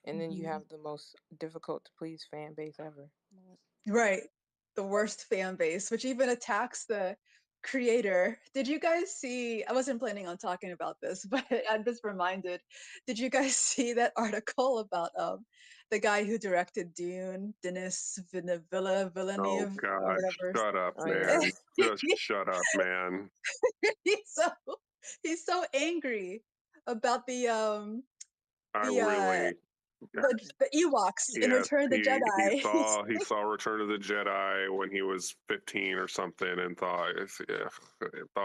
And then you Mhm. have the most difficult to please fan base ever. Right. the worst fan base, which even attacks the creator. Did you guys see? I wasn't planning on talking about this, but I'm just reminded. Did you guys see that article about the guy who directed Dune, Denis Oh Villeneuve, or God, whatever? shut up, Oh yeah. man. Just shut up, man. he's so he's so angry about I the uh really, the Ewoks in yes, Return of the he Jedi. saw Return of the Jedi when he was 15 or something, and thought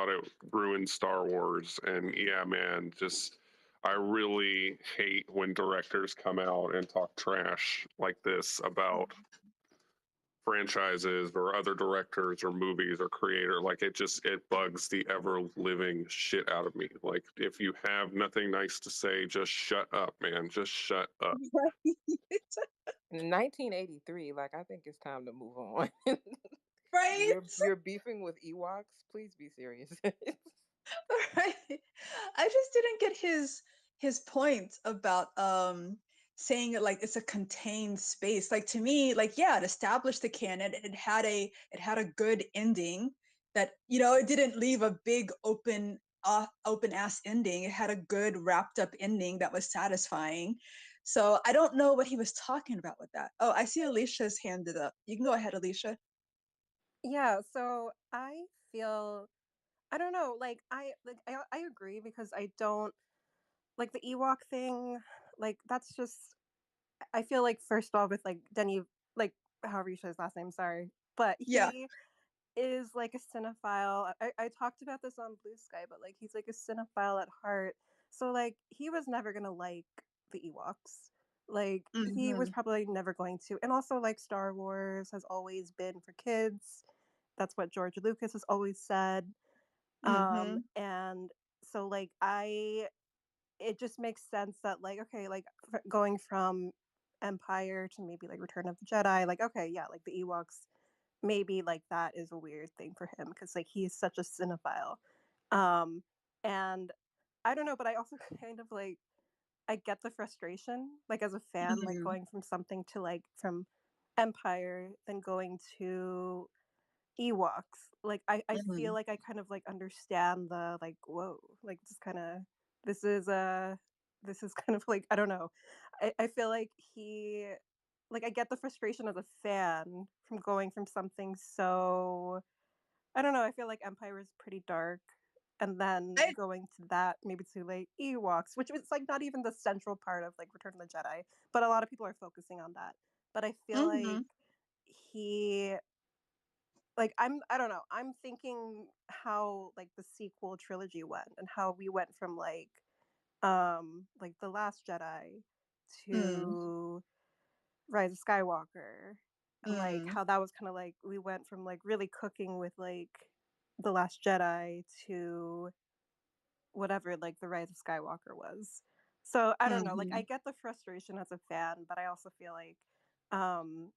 it ruined Star Wars. And yeah, man, just I really hate when directors come out and talk trash like this about franchises or other directors or movies or creator. Like it bugs the ever living shit out of me. Like if you have nothing nice to say, just shut up, man. Just shut up. In 1983, like I think it's time to move on. Right. You're beefing with Ewoks? Please be serious. Right. I just didn't get his point about saying it like it's a contained space. Like to me, like yeah, it established the canon. It had a good ending that it didn't leave a big open ass ending. It had a good wrapped up ending that was satisfying. So I don't know what he was talking about with that. Oh, I see Alicia's handed up. You can go ahead, Alicia. Yeah, so I feel I don't know, I agree because I don't like the Ewok thing, like that's just I feel like first off with like Denny like however you say his last name, sorry. But Yeah. he is like a cinephile. I talked about this on Blue Sky, but like he's like a cinephile at heart. So like he was never gonna like the Ewoks. Like he was Hmm. probably never going to. And also like Star Wars has always been for kids. That's what George Lucas has always said. Hmm. And so like I it just makes sense that like okay, like going from Empire to maybe like Return of the Jedi, like okay, yeah, like the Ewoks maybe like that is a weird thing for him because like he's such a cinephile. And I don't know, but I also kind of like I get the frustration like as a fan, like Hmm. going from something to like from Empire then going to Ewoks. Like I feel Hmm. like I kind of like understand the like whoa, like just kind of this is this is kind of like I don't know. I feel like he like I get the frustration as a fan from going from something so I don't know, I feel like Empire is pretty dark and then I going to that maybe to like Ewoks, which is like not even the central part of like Return of the Jedi, but a lot of people are focusing on that. But I feel like hmm. he I don't know, I'm thinking how like the sequel trilogy went and how we went from like The Last Jedi Mm, to Rise of Skywalker and like mm, how that was kind of like we went from like really cooking with like The Last Jedi to whatever like the Rise of Skywalker was. So I don't know, like I mhm. get the frustration as a fan, but I also feel like um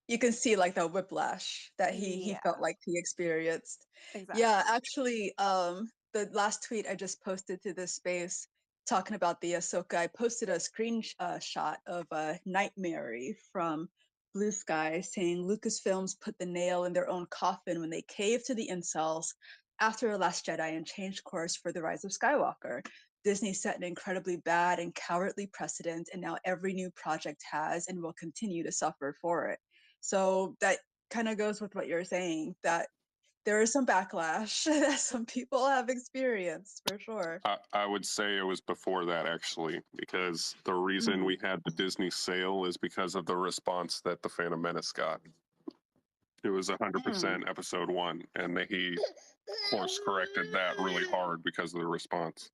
You can see like the whiplash that he felt yeah, like he experienced. Yeah, exactly. actually, the last tweet I just posted to this space talking about the Ahsoka, I posted a shot of Nightmare from Blue Sky saying Lucasfilms put the nail in their own coffin when they caved to the incels after The Last Jedi and changed course for The Rise of Skywalker. Disney set an incredibly bad and cowardly precedent, and now every new project has and will continue to suffer for it. So that kind of goes with what you're saying, that there is some backlash that some people have experienced for sure. I would say it was before that actually, because the reason Mm, we had the Disney sale is because of the response that the Phantom Menace got. It was mm. 100% episode one, and he course corrected that really hard because of the response.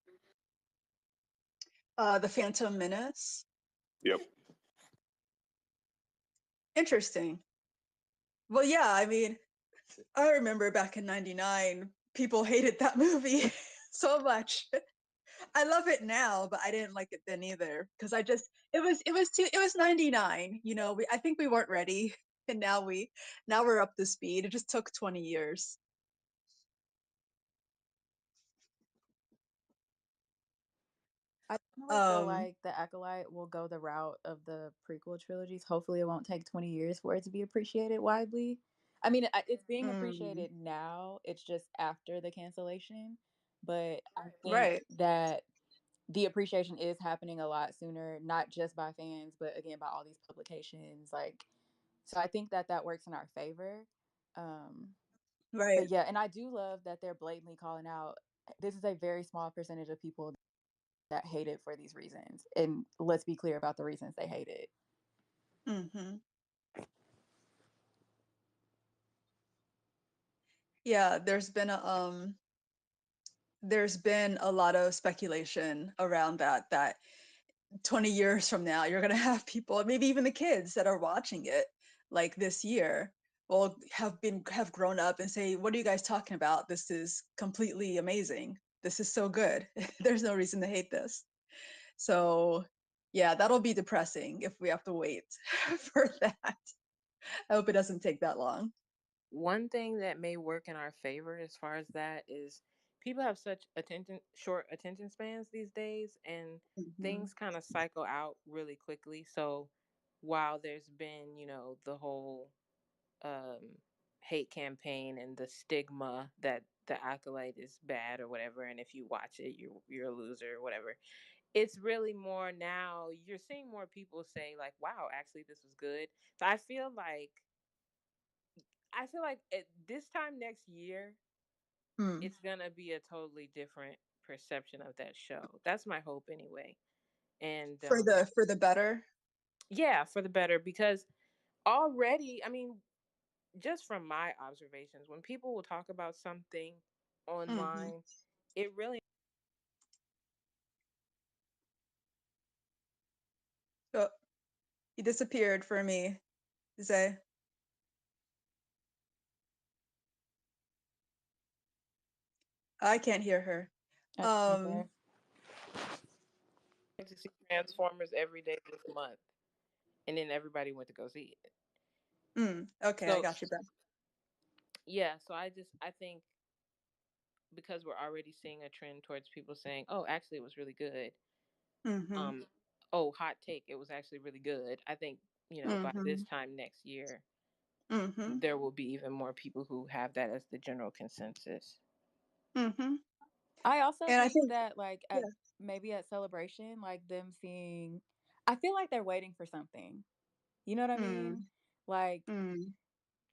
The Phantom Menace. Yep. Interesting. Well, yeah, I mean, I remember back in '99, people hated that movie so much. I love it now, but I didn't like it then either because it was '99. I think we weren't ready, and now we're up to speed. It just took 20 years. I definitely feel Um, like the Acolyte will go the route of the prequel trilogies. Hopefully, it won't take 20 years for it to be appreciated widely. I mean, it's being Mm, appreciated now. It's just after the cancellation, but I think right. that the appreciation is happening a lot sooner, not just by fans, but again by all these publications. Like, so I think that that works in our favor. Um, Right. but yeah, and I do love that they're blatantly calling out. This is a very small percentage of people that hate it for these reasons, and let's be clear about the reasons they hate it. Hmm. Yeah, there's been a lot of speculation around that 20 years from now you're going to have people, maybe even the kids that are watching it like this year, will have grown up and say, what are you guys talking about? This is completely amazing. This is so good. There's no reason to hate this. So yeah, that'll be depressing if we have to wait for that. I hope it doesn't take that long. One thing that may work in our favor as far as that is people have such short attention spans these days, and Hmm. things kind of cycle out really quickly. So while there's been, the whole um, hate campaign and the stigma that the Acolyte is bad or whatever, and if you watch it, you're a loser or whatever. It's really more now. You're seeing more people say like, "Wow, actually, this was good." So I feel like at this time next year, Mm. it's gonna be a totally different perception of that show. That's my hope anyway. And For the better. yeah, for the better, because already, I mean, just from my observations, when people will talk about something Hmm. online, it really Oh, he disappeared for me, Zay. I can't hear her. I can't um either. went to see Transformers every day this month, and then everybody went to go see it. okay, I So got you back. yeah, so I think because we're already seeing a trend towards people saying, "Oh, actually, it was really good." Hmm. Um, oh, hot take, it was actually really good. I think by this Hmm. time next year, Hmm. there will be even more people who have that as the general consensus. Hmm. I also And I think think, that like at yeah. maybe at Celebration, like them seeing, I feel like they're waiting for something. You know what I mean? Mm, Like, mm.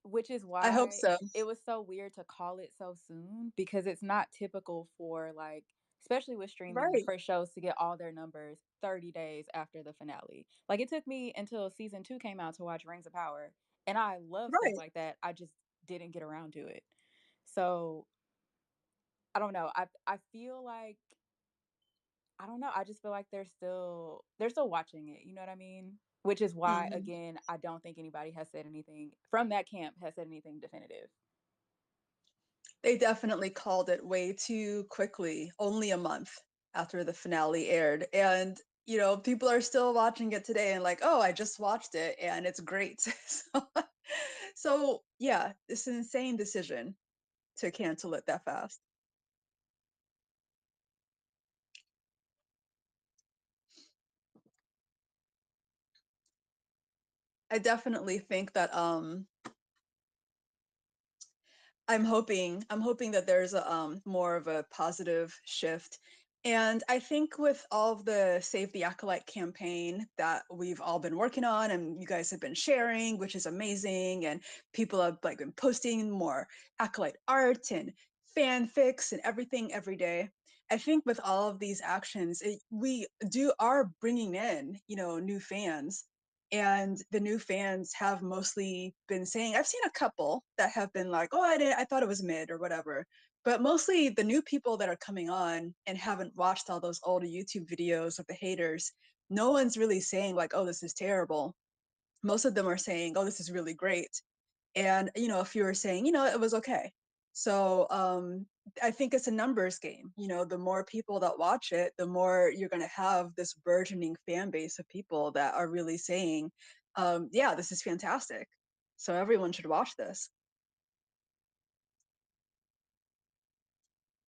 which is I hope why so. it was so weird to call it so soon because it's not typical for like, especially with streaming, Right, for shows to get all their numbers 30 days after the finale. Like it took me until season 2 came out to watch Rings of Power, and I love stuff right. like that. I just didn't get around to it. So, I don't know. I feel like I don't know. I just feel like they're still watching it. You know what I mean? Which is why, Hmm. again, I don't think anybody has said anything from that camp has said anything definitive. They definitely called it way too quickly, only a month after the finale aired. And, people are still watching it today and like, oh, I just watched it and it's great. So yeah, it's an insane decision to cancel it that fast. I definitely think that I'm hoping that there's a more of a positive shift. And I think with all of the Save the Acolyte campaign that we've all been working on and you guys have been sharing, which is amazing, and people have like been posting more Acolyte art and fanfics and everything every day. I think with all of these actions, we are bringing in, new fans, and the new fans have mostly been saying, I've seen a couple that have been like, oh, I thought it was mid or whatever, but mostly the new people that are coming on and haven't watched all those old YouTube videos of the haters, no one's really saying like, oh, this is terrible. Most of them are saying, oh, this is really great. And if you were saying, it was okay. So I think it's a numbers game. The more people that watch it, the more you're going to have this burgeoning fan base of people that are really saying, yeah, this is fantastic, so everyone should watch this.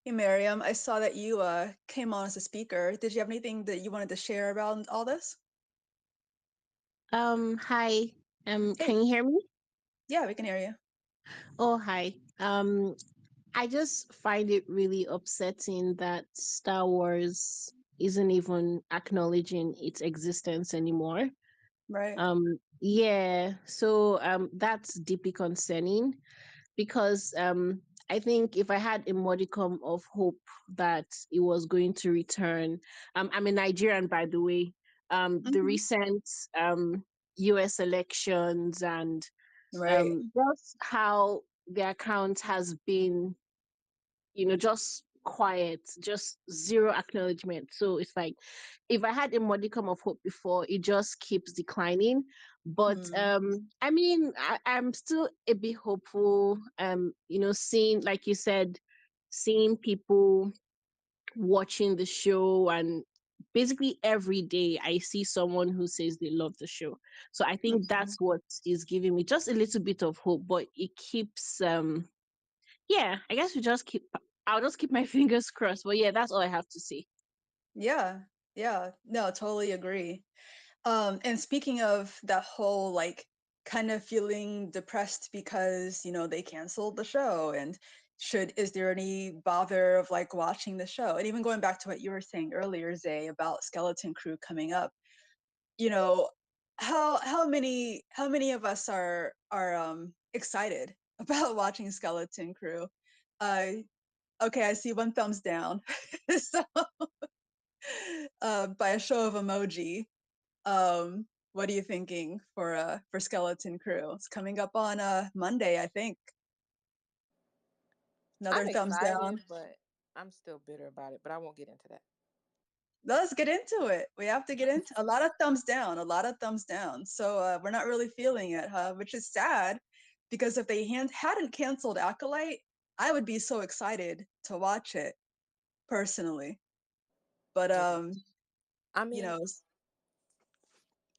Hey, Miriam, I saw that you came on as a speaker. Did you have anything that you wanted to share about all this? Hi. Hey. Can you hear me? Yeah, we can hear you. Oh, hi. I just find it really upsetting that Star Wars isn't even acknowledging its existence anymore. Right. Yeah, so that's deeply concerning because I think if I had a modicum of hope that it was going to return, I'm a Nigerian, by the way. The Hmm. recent US elections and Right. just how the account has been, just quiet, just zero acknowledgement. So it's like if I had a modicum of hope before, it just keeps declining. But Mm. I mean, I'm still a bit hopeful. Seeing, like you said, seeing people watching the show, and basically every day I see someone who says they love the show. So I think Mhm. that's what is giving me just a little bit of hope, but it keeps yeah, I guess I'll just keep my fingers crossed. But yeah, that's all I have to say. Yeah. Yeah. No, totally agree. And speaking of that whole like kind of feeling depressed because, they canceled the show and is there any bother of like watching the show? And even going back to what you were saying earlier, Zay, about Skeleton Crew coming up, you know, how many of us are excited about watching Skeleton Crew? Uh okay, I see one thumbs down. So by a show of emoji. What are you thinking for Skeleton Crew? It's coming up on Monday, I think. I'm Another thumbs down. excited, but I'm still bitter about it. But I won't get into that. Let's get into it. We have to get into a lot of thumbs down, a lot of thumbs down. So we're not really feeling it, huh? Which is sad because if they hadn't canceled Acolyte, I would be so excited to watch it personally. But Yeah. I you mean, know,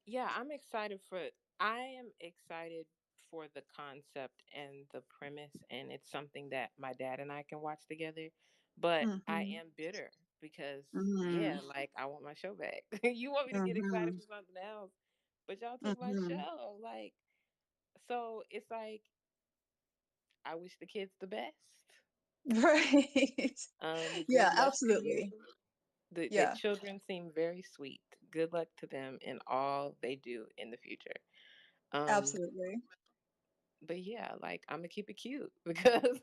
yeah, I'm excited for. I am excited for the concept and the premise, and it's something that my dad and I can watch together. But I mhm, am bitter because, mhm, yeah, like I want my show back. You want me to get excited mhm, for something else, but y'all took my mhm. show. Like, so it's like I wish the kids the best. Right. Yeah, Good luck to you. absolutely. The Yeah. children seem very sweet. Good luck to them in all they do in the future. Um, Absolutely. but yeah, like I'm gonna keep it cute because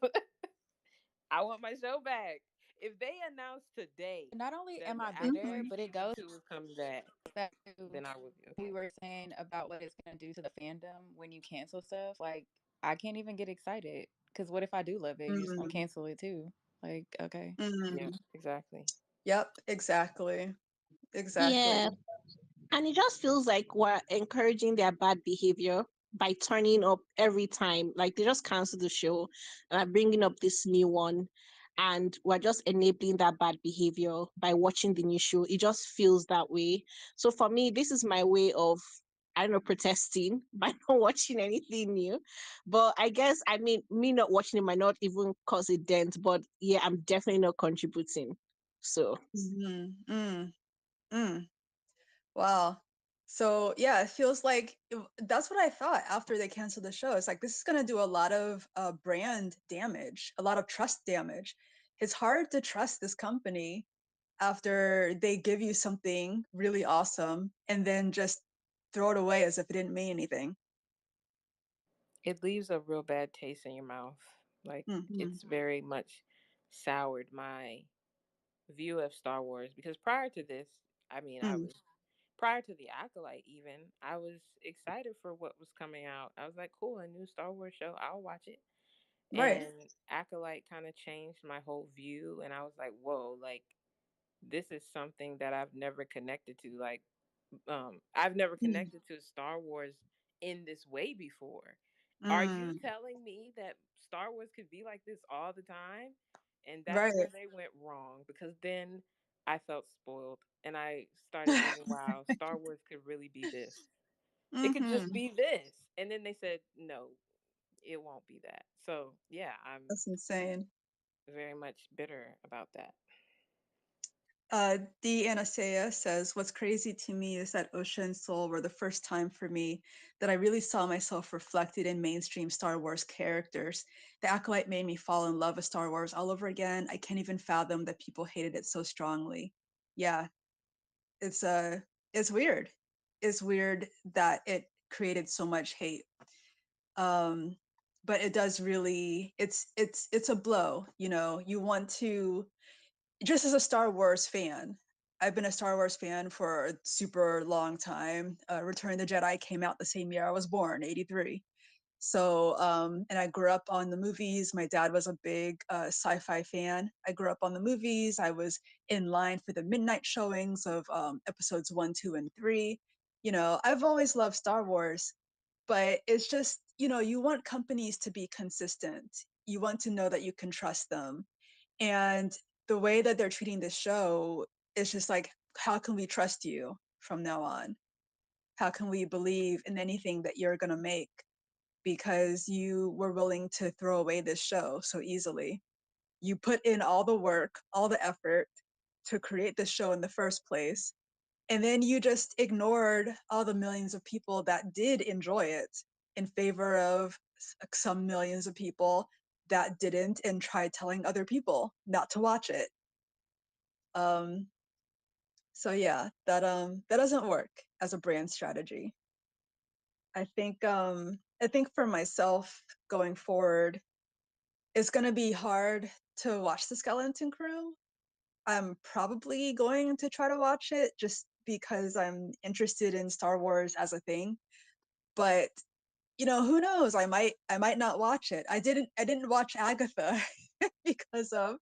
I want my show back. If they announce today Not only that am I the bitter, Mhm. Acolyte but it season goes 2 is coming back, back to then I will be we okay. were saying about what it's gonna do to the fandom when you cancel stuff. Like I can't even get excited because what if I do love it? You're just gonna Mm, cancel it too. Like okay, Yeah, mm. exactly. Yep, exactly. Yeah, Exactly. and it just feels like we're encouraging their bad behavior by turning up every time. Like they just cancel the show and are bringing up this new one, and we're just enabling that bad behavior by watching the new show. It just feels that way. So for me, this is my way of, I don't know, protesting by not watching anything new. But I guess, I mean, me not watching it might not even cause a dent, but yeah, I'm definitely not contributing. So Mhm. Mm, mm. Wow. So yeah, it feels like that's what I thought after they canceled the show. It's like this is going to do a lot of brand damage, a lot of trust damage. It's hard to trust this company after they give you something really awesome and then just throw it away as if it didn't mean anything. It leaves a real bad taste in your mouth. Like Mhm. it's very much soured my view of Star Wars because prior to this, I mean, I Mm. was prior to the Acolyte even, I was excited for what was coming out. I was like, cool, a new Star Wars show, I'll watch it. Right. And Acolyte kind of changed my whole view and I was like, whoa, like this is something that I've never connected to. Like I've never Mm. connected to Star Wars in this way before. Are you Mm. telling me that Star Wars could be like this all the time? And that's Right. where they went wrong because then I felt spoiled and I started thinking, wow, Star Wars could really be this. It could just Mhm. be this. And then they said, no, it won't be that. So, yeah, I'm That's insane. very much bitter about that. D. Anasea says, "What's crazy to me is that Osha and Soul were the first time for me that I really saw myself reflected in mainstream Star Wars characters. The Acolyte made me fall in love with Star Wars all over again. I can't even fathom that people hated it so strongly." Yeah, it's it's weird. It's weird that it created so much hate. Um, but it does really. It's a blow. You know, you want to, just as a Star Wars fan, I've been a Star Wars fan for a super long time. Return of the Jedi came out the same year I was born, 83. So, and I grew up on the movies. My dad was a big sci-fi fan. I grew up on the movies. I was in line for the midnight showings of episodes 1, 2, and 3. You know, I've always loved Star Wars, but it's just, you know, you want companies to be consistent. You want to know that you can trust them. And the way that they're treating this show is just like, how can we trust you from now on? How can we believe in anything that you're going to make? Because you were willing to throw away this show so easily. You put in all the work, all the effort to create this show in the first place. And then you just ignored all the millions of people that did enjoy it in favor of some millions of people that didn't and tried telling other people not to watch it. Um, so yeah, that doesn't work as a brand strategy. I think for myself going forward, it's gonna be hard to watch the Skeleton Crew. I'm probably going to try to watch it just because I'm interested in Star Wars as a thing. But you know, who knows? I might not watch it. I didn't watch Agatha because of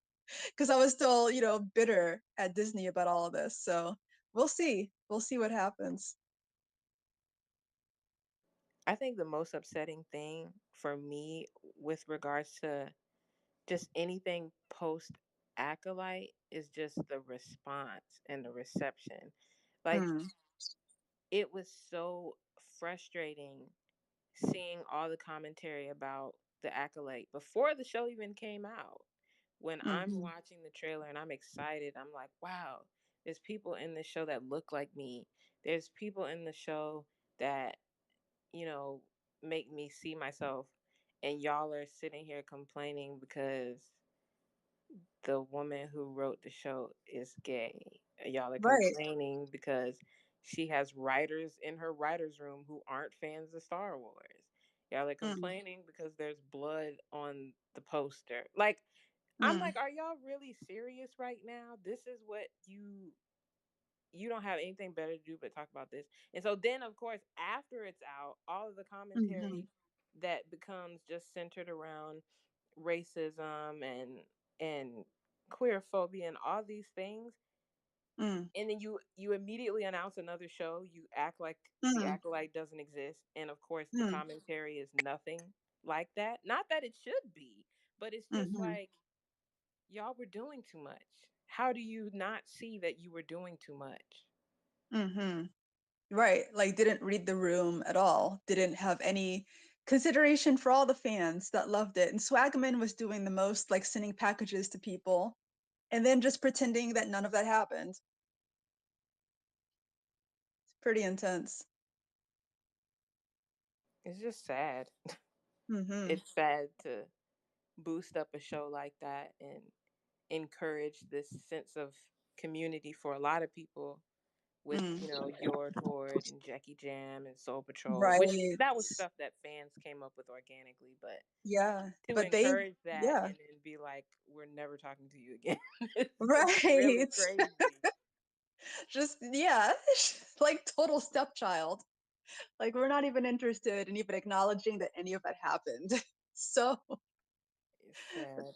because I was still, you know, bitter at Disney about all of this. So we'll see. We'll see what happens. I think the most upsetting thing for me with regards to just anything post Acolyte is just the response and the reception. Like, Mm, it was so frustrating seeing all the commentary about the Acolyte before the show even came out. When I'm mm-hmm. watching the trailer and I'm excited, I'm like, wow, there's people in this show that look like me. There's people in the show that, you know, make me see myself. And y'all are sitting here complaining because the woman who wrote the show is gay. Y'all are Right. complaining because she has writers in her writers room who aren't fans of Star Wars. Y'all are Mm, complaining because there's blood on the poster. Like, I'm mm, like, are y'all really serious right now? This is what you don't have anything better to do but talk about this. And so then, of course, after it's out, all of the mm-hmm. commentary that becomes just centered around racism and queer phobia and all these things, Mm, and then you immediately announce another show. You act like the mm, Acolyte doesn't exist, and of course, the mm, commentary is nothing like that. Not that it should be, but it's just mm-hmm. like, y'all were doing too much. How do you not see that you were doing too much? Mm-hmm. Right. Like didn't read the room at all. Didn't have any consideration for all the fans that loved it. And Swagman was doing the most, like sending packages to people and then just pretending that none of that happened. It's pretty intense. It's just sad. Mm-hmm. It's sad to boost up a show like that and encourage this sense of community for a lot of people with, Mm. you know, Yord Horde and Jackie Jam and Soul Patrol, which Right. that was stuff that fans came up with organically, but Yeah. to But they, encourage that yeah. and then be like, we're never talking to you again, it's really Right. crazy. Just, yeah. Like total stepchild. Like we're not even interested in even acknowledging that any of that happened. So, It's sad.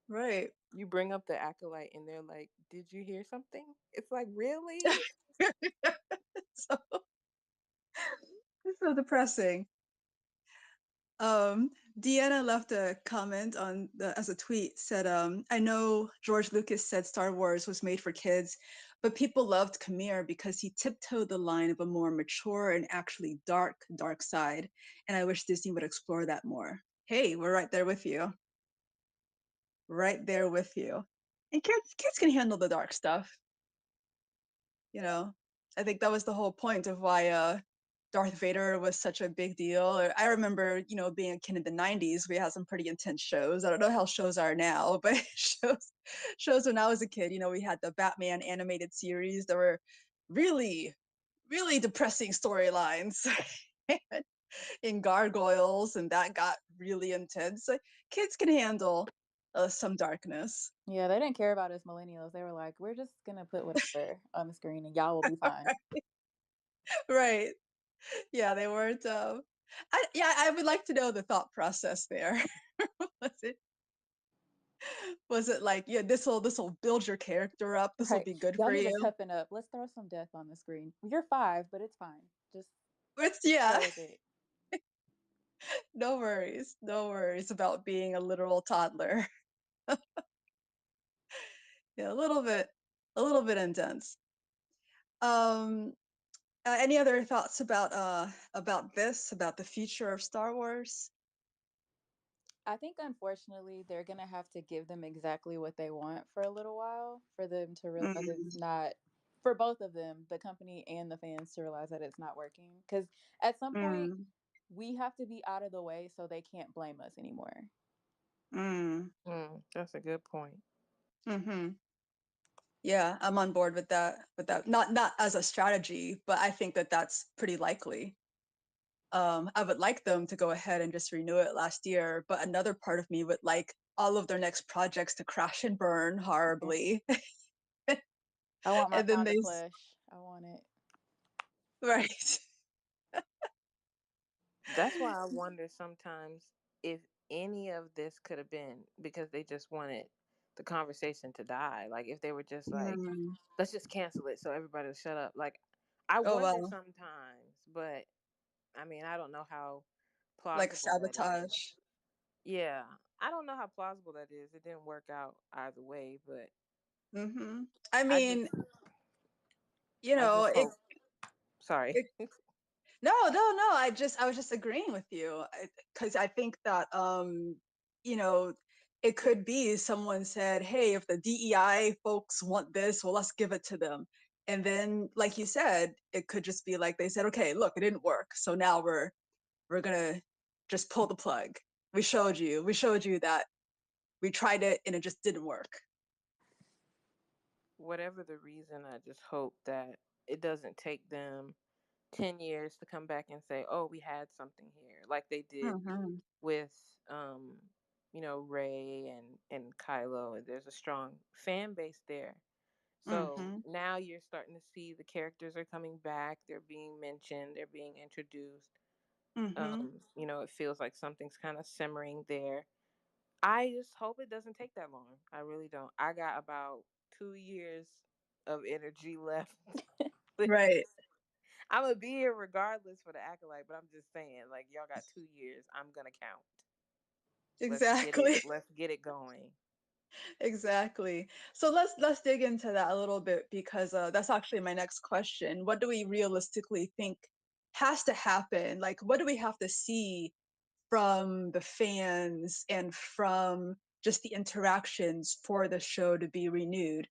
right. You bring up the Acolyte and they're like, did you hear something? It's like, really? So, it's so depressing. Um, Deanna left a comment on the as a tweet said, I know George Lucas said Star Wars was made for kids, but people loved Khmer because he tiptoed the line of a more mature and actually dark side. And I wish Disney would explore that more. Hey, we're right there with you. Right there with you. And kids can handle the dark stuff. You know, I think that was the whole point of why Darth Vader was such a big deal. I remember, being a kid in the '90s, we had some pretty intense shows. I don't know how shows are now, but shows when I was a kid, we had the Batman animated series. There were really, really depressing storylines in Gargoyles, and that got really intense. Like, kids can handle some darkness. Yeah, they didn't care about us millennials. They were like, we're just gonna put whatever on the screen and y'all will be fine. Right. Yeah, they weren't. I would like to know the thought process there. was it was it like, yeah, this will build your character up. This will Right. be good Y'all for need to you. toughen up. Let's throw some death on the screen. You're 5, but it's fine. Just Yeah, go with it. no worries, no worries about being a literal toddler. Yeah, a little bit intense. Um, any other thoughts about this, about the future of Star Wars? I think unfortunately they're gonna have to give them exactly what they want for a little while for them to realize it's Mm, not, for both of them, the company and the fans, to realize that it's not working. Because at some point mm, we have to be out of the way so they can't blame us anymore. mm, That's a good point. mm-hmm. Yeah, I'm on board with that. With that, not as a strategy, but I think that that's pretty likely. I would like them to go ahead and just renew it last year, but another part of me would like all of their next projects to crash and burn Yeah. horribly. I want my And then pound of flesh. I want it. right. That's why I wonder sometimes if any of this could have been because they just wanted the conversation to die. Like if they were just like, Mm. let's just cancel it so everybody will shut up. Like I Oh wonder well, sometimes, but I mean, I don't know how like plausible that is. sabotage. Yeah, I don't know how plausible that is. It didn't work out either way, but Hmm. I I mean, just, I just it hope. Sorry. it no. I was just agreeing with you because I think that you know, it could be someone said, "Hey, if the DEI folks want this, well, let's give it to them." And then, like you said, it could just be like they said, "Okay, look, it didn't work, so now we're gonna just pull the plug. We showed you that we tried it and it just didn't work." Whatever the reason, I just hope that it doesn't take them 10 years to come back and say, "Oh, we had something here," like they did Hmm. with Ray and Kylo. There's a strong fan base there. So Hmm. now you're starting to see the characters are coming back, they're being mentioned, they're being introduced. Hmm. It feels like something's kind of simmering there. I just hope it doesn't take that long. I really don't. I got about 2 years of energy left. Right. I'm gonna be here regardless for the acolyte, but I'm just saying, like, y'all got 2 years. I'm gonna count. Let's get it. Exactly. Let's get it going. Exactly. So let's dig into that a little bit because that's actually my next question. What do we realistically think has to happen? Like, what do we have to see from the fans and from just the interactions for the show to be renewed?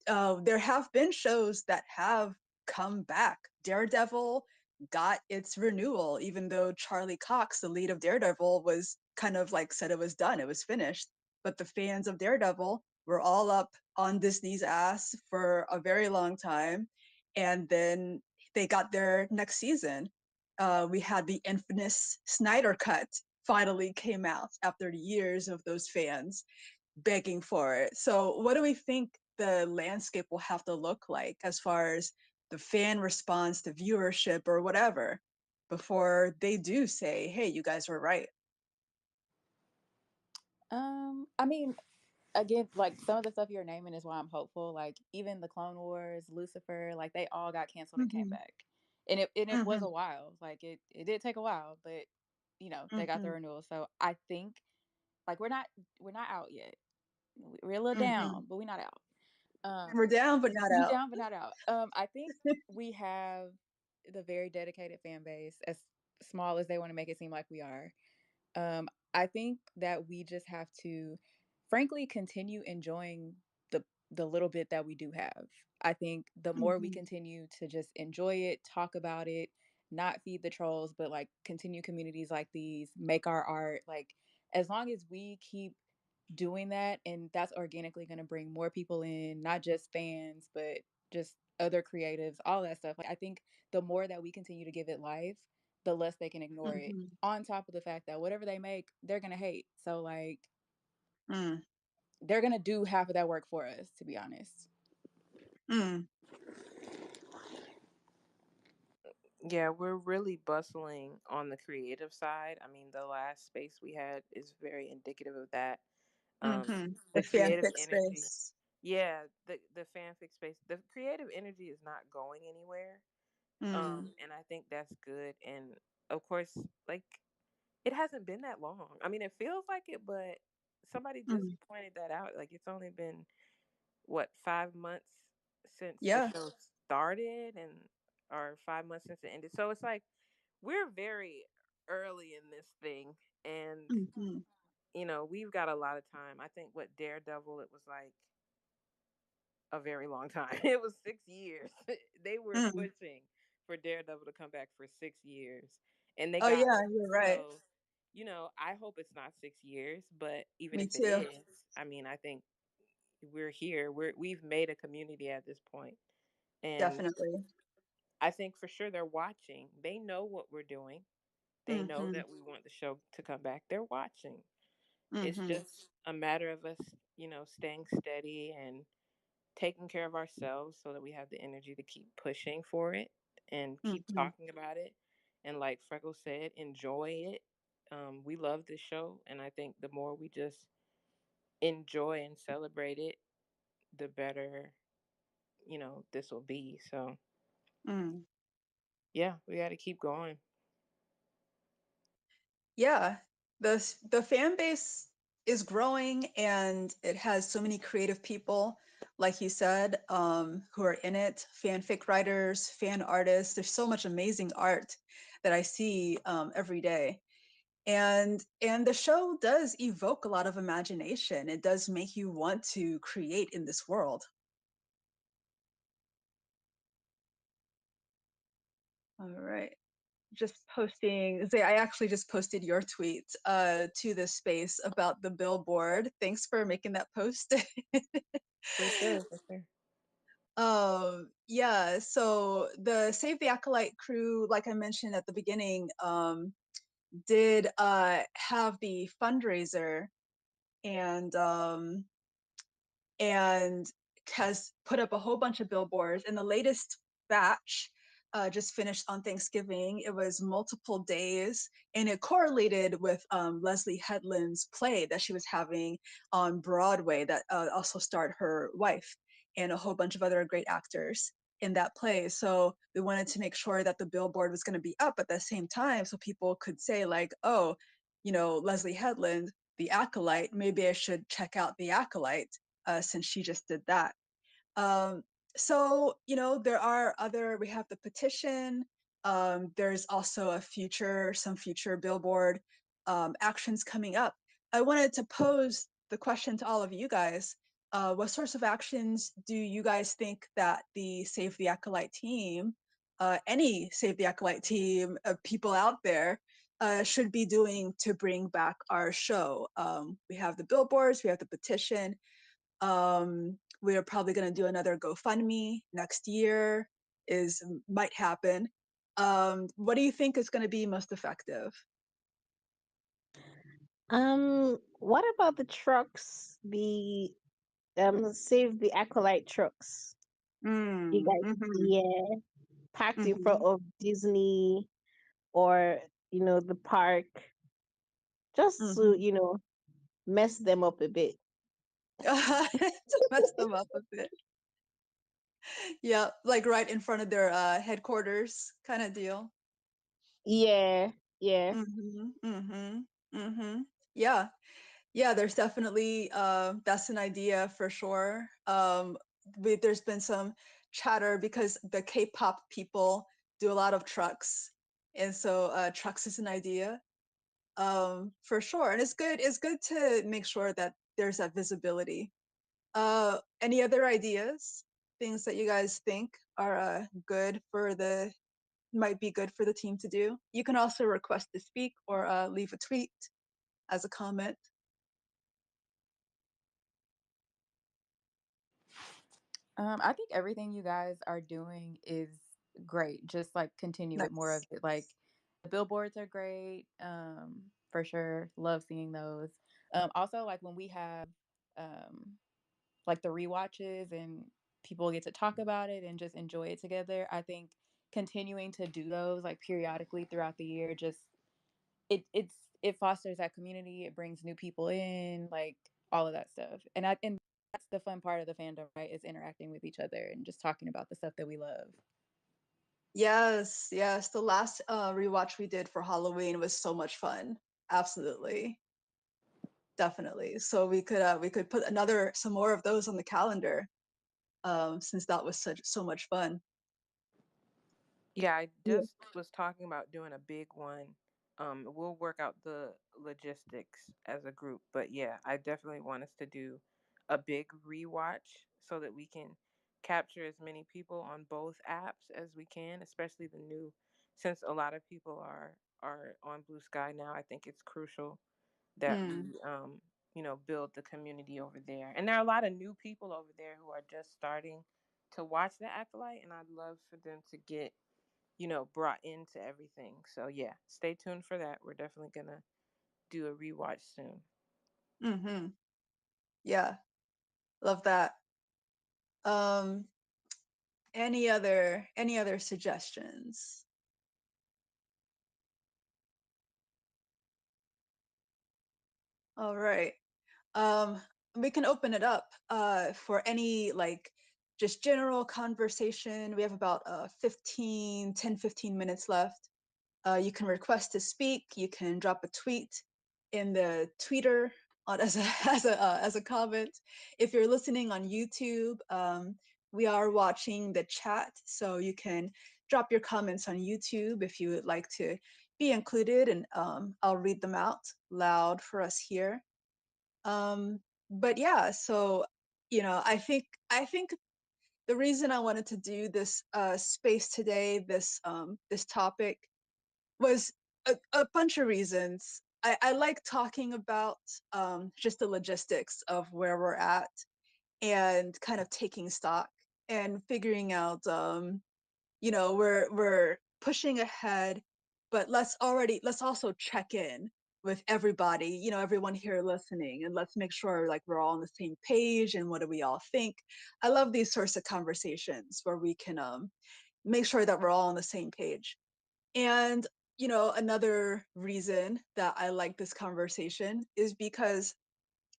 There have been shows that have come back. Daredevil got its renewal, even though Charlie Cox, the lead of Daredevil, was kind of like said it was done, it was finished. But the fans of Daredevil were all up on Disney's ass for a very long time. And then they got their next season. We had the infamous Snyder Cut finally came out after years of those fans begging for it. So, what do we think the landscape will have to look like as far as the fan response, the viewership, or whatever, before they do say, "Hey, you guys were right"? I mean, again, like some of the stuff you're naming is why I'm hopeful. Like even the Clone Wars, Lucifer, like they all got canceled and came Mm-hmm. back, and it was Mm-hmm. a while. Like it did take a while, but they got the Mm-hmm. renewal. So I think like we're not out yet. We're a little Mm-hmm. down, but we're not out. Um, We're down, but not we're out. down, but not out. I think we have the very dedicated fan base, as small as they want to make it seem like we are. I think that we just have to, frankly, continue enjoying the little bit that we do have. I think the more we continue to just enjoy it, talk about it, not feed the trolls, but like continue communities like these, make our art, like as long as we keep doing that, and that's organically going to bring more people in, not just fans, but just other creatives, all that stuff. Like I think the more that we continue to give it life, the less they can ignore it. Mm-hmm. On top of the fact that whatever they make, they're going to hate. So like Mm. they're going to do half of that work for us, to be honest. Mm. Yeah, we're really bustling on the creative side. I mean, the last space we had is very indicative of that. Mm-hmm. The The creative fanfic energy, space. yeah, the fanfic space, the creative energy is not going anywhere. Mm. And I think that's good. And of course, like it hasn't been that long. I mean, it feels like it, but somebody just Mm. pointed that out. Like it's only been what 5 months since the Yeah. show started, and or 5 months since it ended. So it's like we're very early in this thing, and Mm-hmm. we've got a lot of time. I think what Daredevil, it was like a very long time. It was 6 years. They were Mm. pushing for Daredevil to come back for 6 years, and they Oh got yeah, it. you're right. So, I hope it's not 6 years, but even Me if it too. is, I mean, I think we're here. We've made a community at this point, and Definitely. I think for sure they're watching. They know what we're doing. They know Mm-hmm. that we want the show to come back. They're watching. It's Mm-hmm. just a matter of us, staying steady and taking care of ourselves so that we have the energy to keep pushing for it and keep Mm-hmm. talking about it. And like Freckles said, enjoy it. We love this show, and I think the more we just enjoy and celebrate it, the better, this will be. So Mm. yeah, we got to keep going. Yeah. The fan base is growing, and it has so many creative people, like you said, who are in it. Fanfic writers, fan artists. There's so much amazing art that I see every day. And the show does evoke a lot of imagination. It does make you want to create in this world. All right. Just posting, Zay, I actually just posted your tweet to this space about the billboard. Thanks for making that post. For sure, for sure. Yeah, so the Save the Acolyte crew, like I mentioned at the beginning, did have the fundraiser, and and has put up a whole bunch of billboards. And the latest batch just finished on Thanksgiving. It was multiple days, and it correlated with Leslie Headland's play that she was having on Broadway that also starred her wife and a whole bunch of other great actors in that play. So we wanted to make sure that the billboard was going to be up at the same time so people could say, like, oh, Leslie Headland, the Acolyte, maybe I should check out the Acolyte since she just did that. Um, so, there are we have the petition. There's also some future billboard actions coming up. I wanted to pose the question to all of you guys. What sorts of actions do you guys think that the Save the Acolyte team, any Save the Acolyte team, people out there, should be doing to bring back our show? We have the billboards, we have the petition. We're probably going to do another GoFundMe next year. Is Might happen. What do you think is going to be most effective? What about the trucks? The save the acolyte trucks. You Mm, guys, mm-hmm, yeah, parked in front mm-hmm. of Disney or the park, just to Mm-hmm. mess them up a bit. To mess them up a bit. Yeah, like right in front of their headquarters, kind of deal. Yeah, yeah. Mm-hmm, mm-hmm, mm-hmm. Yeah, yeah. There's definitely that's an idea for sure. There's been some chatter because the K-pop people do a lot of trucks, and so trucks is an idea for sure. And it's good. It's good to make sure that there's that visibility. Any other ideas? Things that you guys think are good for the might be good for the team to do? You can also request to speak or leave a tweet as a comment. I think everything you guys are doing is great. Just like continue with more of Nice. it. Like the billboards are great. For sure. Love seeing those. Also like when we have um like the rewatches and people get to talk about it and just enjoy it together. I think continuing to do those like periodically throughout the year just it fosters that community, it brings new people in, like all of that stuff. And that's the fun part of the fandom, right? Is interacting with each other and just talking about the stuff that we love. Yes, yes. The last rewatch we did for Halloween was so much fun. Absolutely. Definitely. So we could put some more of those on the calendar, since that was so much fun. Yeah, I Yeah. just was talking about doing a big one. We'll work out the logistics as a group, but yeah, I definitely want us to do a big rewatch so that we can capture as many people on both apps as we can, especially the new. Since a lot of people are on Blue Sky now, I think it's crucial that Mm, we build the community over there. And there are a lot of new people over there who are just starting to watch the Acolyte, and I'd love for them to get brought into everything. So yeah, stay tuned for that. We're definitely gonna do a rewatch soon. mm-hmm. Yeah, love that. Um, any other suggestions? All right. Um, we can open it up for any like just general conversation. We have about 15 minutes left. You can request to speak. You can drop a tweet in the tweeter as a as a comment. If you're listening on YouTube, we are watching the chat, so you can drop your comments on YouTube if you would like to be included, and I'll read them out loud for us here. But yeah, so I think the reason I wanted to do this space today, this topic, was a bunch of reasons. I like talking about just the logistics of where we're at and kind of taking stock and figuring out, we're pushing ahead, but let's also check in with everybody, everyone here listening, and let's make sure like we're all on the same page and what do we all think. I love these sorts of conversations where we can make sure that we're all on the same page. And another reason that I like this conversation is because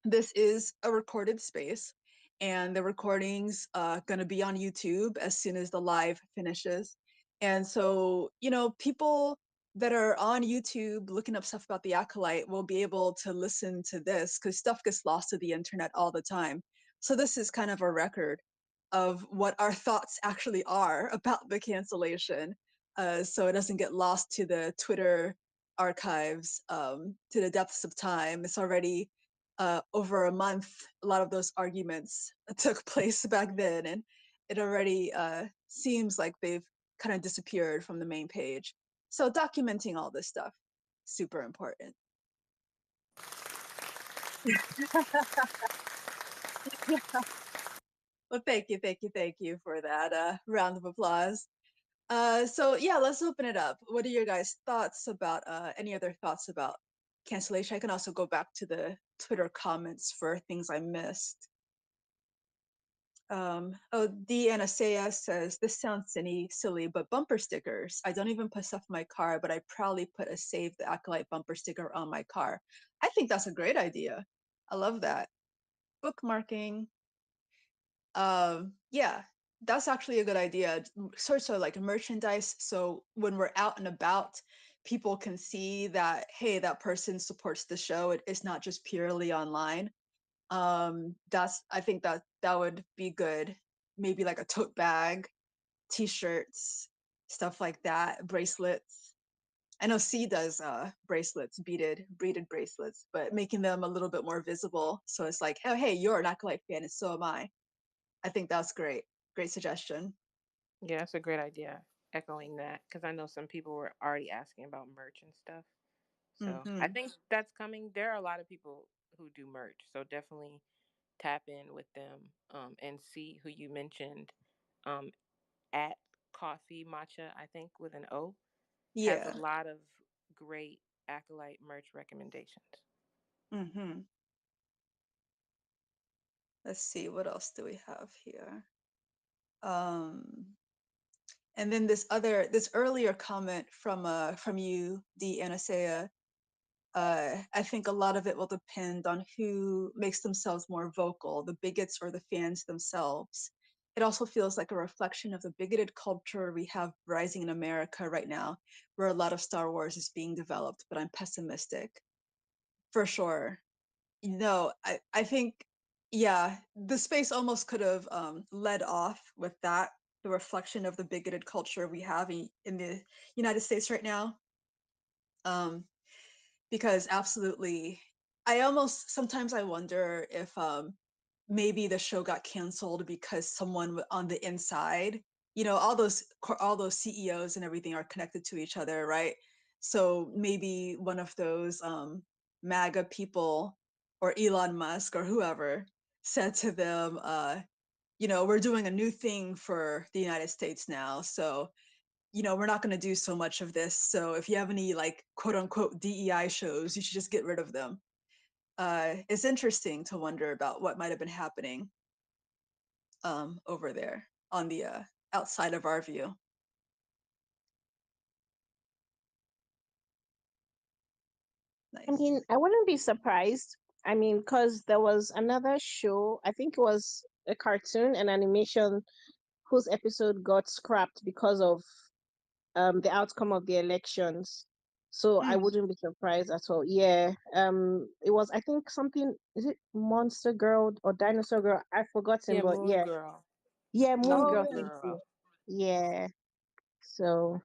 this is a recorded space, and the recording's going to be on YouTube as soon as the live finishes. And so, people that are on YouTube looking up stuff about the Acolyte will be able to listen to this because stuff gets lost to the internet all the time. So this is kind of a record of what our thoughts actually are about the cancellation, so it doesn't get lost to the Twitter archives, to the depths of time. It's already over a month. A lot of those arguments took place back then, and it already seems like they've kind of disappeared from the main page. So documenting all this stuff, super important. Well, thank you for that round of applause. So yeah, let's open it up. What are your guys' thoughts about any other thoughts about cancellation? I can also go back to the Twitter comments for things I missed. D. Anasea says, this sounds silly, but bumper stickers. I don't even put stuff in my car, but I proudly put a Save the Acolyte bumper sticker on my car. I think that's a great idea. I love that. Bookmarking. Yeah, that's actually a good idea. Sorts of like merchandise. So when we're out and about, people can see that, hey, that person supports the show. It's not just purely online. I think that would be good. Maybe like a tote bag, t-shirts, stuff like that, bracelets. I know C does bracelets, beaded bracelets, but making them a little bit more visible. So it's like, oh, hey, you're an Acolyte fan, and so am I. I think that's great. Great suggestion. Yeah, that's a great idea. Echoing that, because I know some people were already asking about merch and stuff. So I Mm-hmm. think that's coming. There are a lot of people who do merch, so definitely tap in with them, and see who you mentioned, um, at Coffee Matcha, I think with an O, has a Yeah. lot of great Acolyte merch recommendations. Mm-hmm. Let's see, what else do we have here? Um, and then this earlier comment from you, D. Anasea. I think a lot of it will depend on who makes themselves more vocal, the bigots or the fans themselves. It also feels like a reflection of the bigoted culture we have rising in America right now, where a lot of Star Wars is being developed, but I'm pessimistic. For sure. I think, yeah, the space almost could have led off with that, the reflection of the bigoted culture we have in the United States right now. Um, because absolutely, I almost sometimes I wonder if maybe the show got canceled because someone on the inside, all those CEOs and everything are connected to each other, right? So maybe one of those MAGA people or Elon Musk or whoever said to them, we're doing a new thing for the United States now, so we're not going to do so much of this. So if you have any like quote unquote DEI shows, you should just get rid of them. It's interesting to wonder about what might have been happening over there on the outside of our view. I Nice. mean, I wouldn't be surprised. I mean, because there was another show, I think it was a cartoon, an animation, whose episode got scrapped because of the outcome of the elections. So I Mm. wouldn't be surprised at all. Yeah. It was, I think, something, is it Monster Girl or Dinosaur Girl? I've forgotten, Yeah, but Moon yeah. Girl. Yeah, Moon Oh Girl, Moon yeah. thank you. Girl. Yeah. So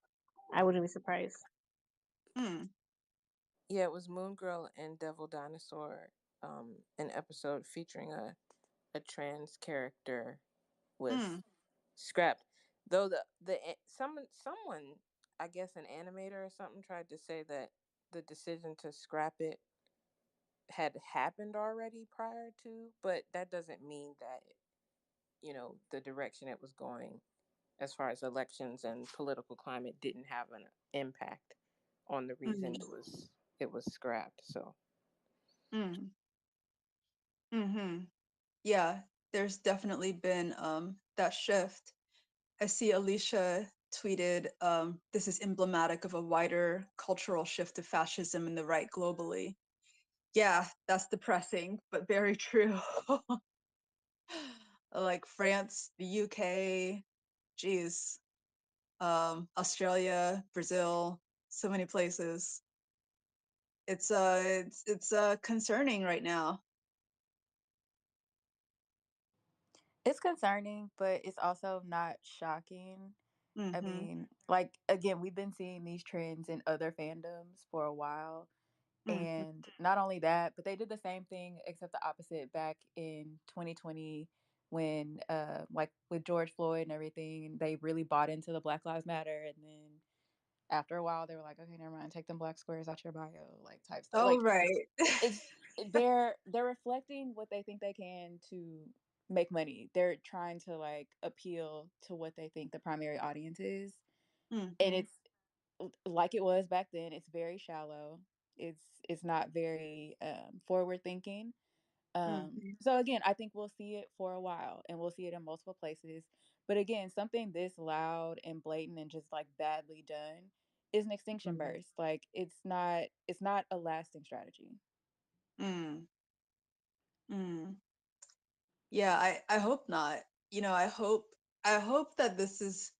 I wouldn't be surprised. Mm. Yeah, it was Moon Girl and Devil Dinosaur. An episode featuring a trans character Mm. with scrapped. Though someone, I guess an animator or something, tried to say that the decision to scrap it had happened already prior to, but that doesn't mean that the direction it was going as far as elections and political climate didn't have an impact on the reason Mm. it was scrapped. So Mm. Mm-hmm. Yeah, there's definitely been that shift. I see Alicia tweeted, this is emblematic of a wider cultural shift to fascism in the right globally. Yeah, that's depressing, but very true. Like France, the UK, geez, Australia, Brazil, so many places. It's concerning right now. It's concerning, but it's also not shocking. I Mm-hmm. mean, like again, we've been seeing these trends in other fandoms for a while. Mm-hmm. And not only that, but they did the same thing except the opposite back in 2020 when like with George Floyd and everything, and they really bought into the Black Lives Matter, and then after a while they were like, okay, never mind, take them black squares out your bio, like type stuff. Oh Like right. it's they're reflecting what they think they can to make money. They're trying to like appeal to what they think the primary audience is. And Mm-hmm. it's like it was back then. It's very shallow. It's not very forward thinking. Mm-hmm. So again, I think we'll see it for a while, and we'll see it in multiple places. But again, something this loud and blatant and just like badly done is an extinction Mm-hmm. burst. Like it's not a lasting strategy. Mm. Mm. Yeah, I hope not. I hope that this is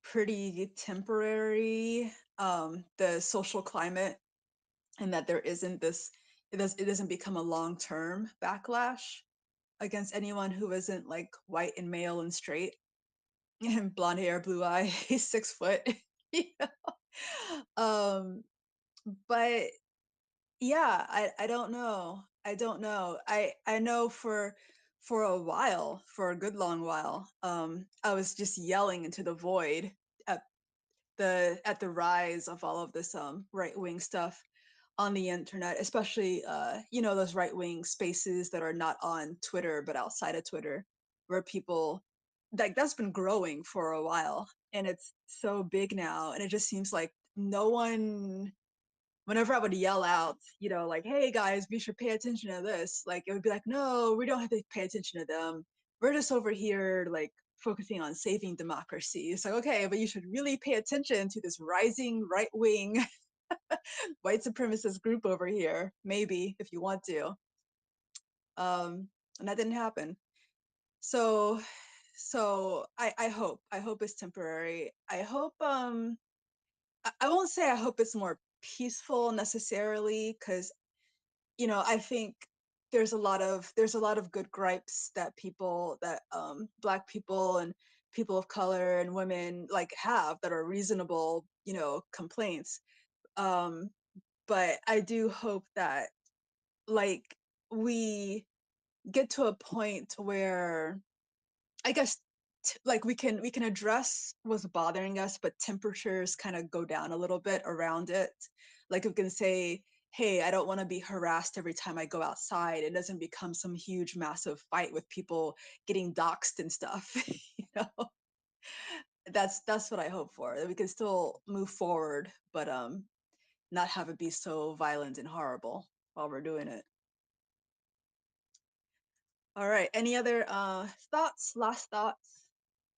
pretty temporary, the social climate, and that there isn't this it doesn't become a long-term backlash against anyone who isn't like white and male and straight and blonde hair, blue eye, 6 foot. You know? but yeah, I don't know. I don't know. I know for a while, for a good long while, I was just yelling into the void at the rise of all of this right wing stuff on the internet, especially those right wing spaces that are not on Twitter but outside of Twitter, where people like that's been growing for a while and it's so big now, and it just seems like no one. Whenever I would yell out, like, hey guys, we should pay attention to this, like it would be like, no, we don't have to pay attention to them. We're just over here like focusing on saving democracy. It's like, okay, but you should really pay attention to this rising right wing white supremacist group over here, maybe if you want to. And that didn't happen. So I hope it's temporary. I hope I won't say I hope it's more peaceful necessarily, because I think there's a lot of good gripes that Black people and people of color and women like have that are reasonable, complaints. But I do hope that like we get to a point where I guess like we can address what's bothering us, but temperatures kind of go down a little bit around it. Like we can say, hey, I don't want to be harassed every time I go outside. It doesn't become some huge massive fight with people getting doxxed and stuff. you know that's what I hope for, that we can still move forward, but not have it be so violent and horrible while we're doing it. All right, any other last thoughts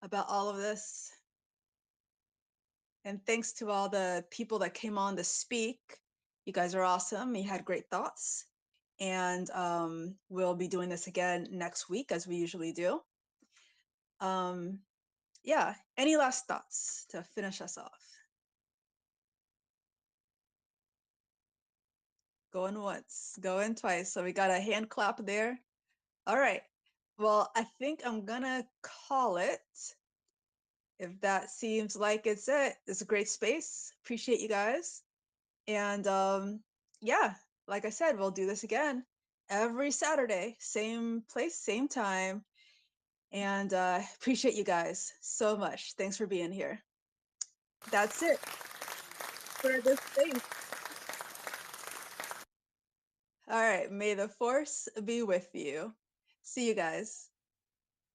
about all of this? And thanks to all the people that came on to speak. You guys are awesome. You had great thoughts. And we'll be doing this again next week, as we usually do. Yeah, any last thoughts to finish us off? Going once, going twice. So we got a hand clap there. All right. Well, I think I'm gonna call it. If that seems like it's it. It's a great space. Appreciate you guys. And yeah, like I said, we'll do this again every Saturday, same place, same time. And appreciate you guys so much. Thanks for being here. That's it for this space. All right. May the force be with you. See you guys.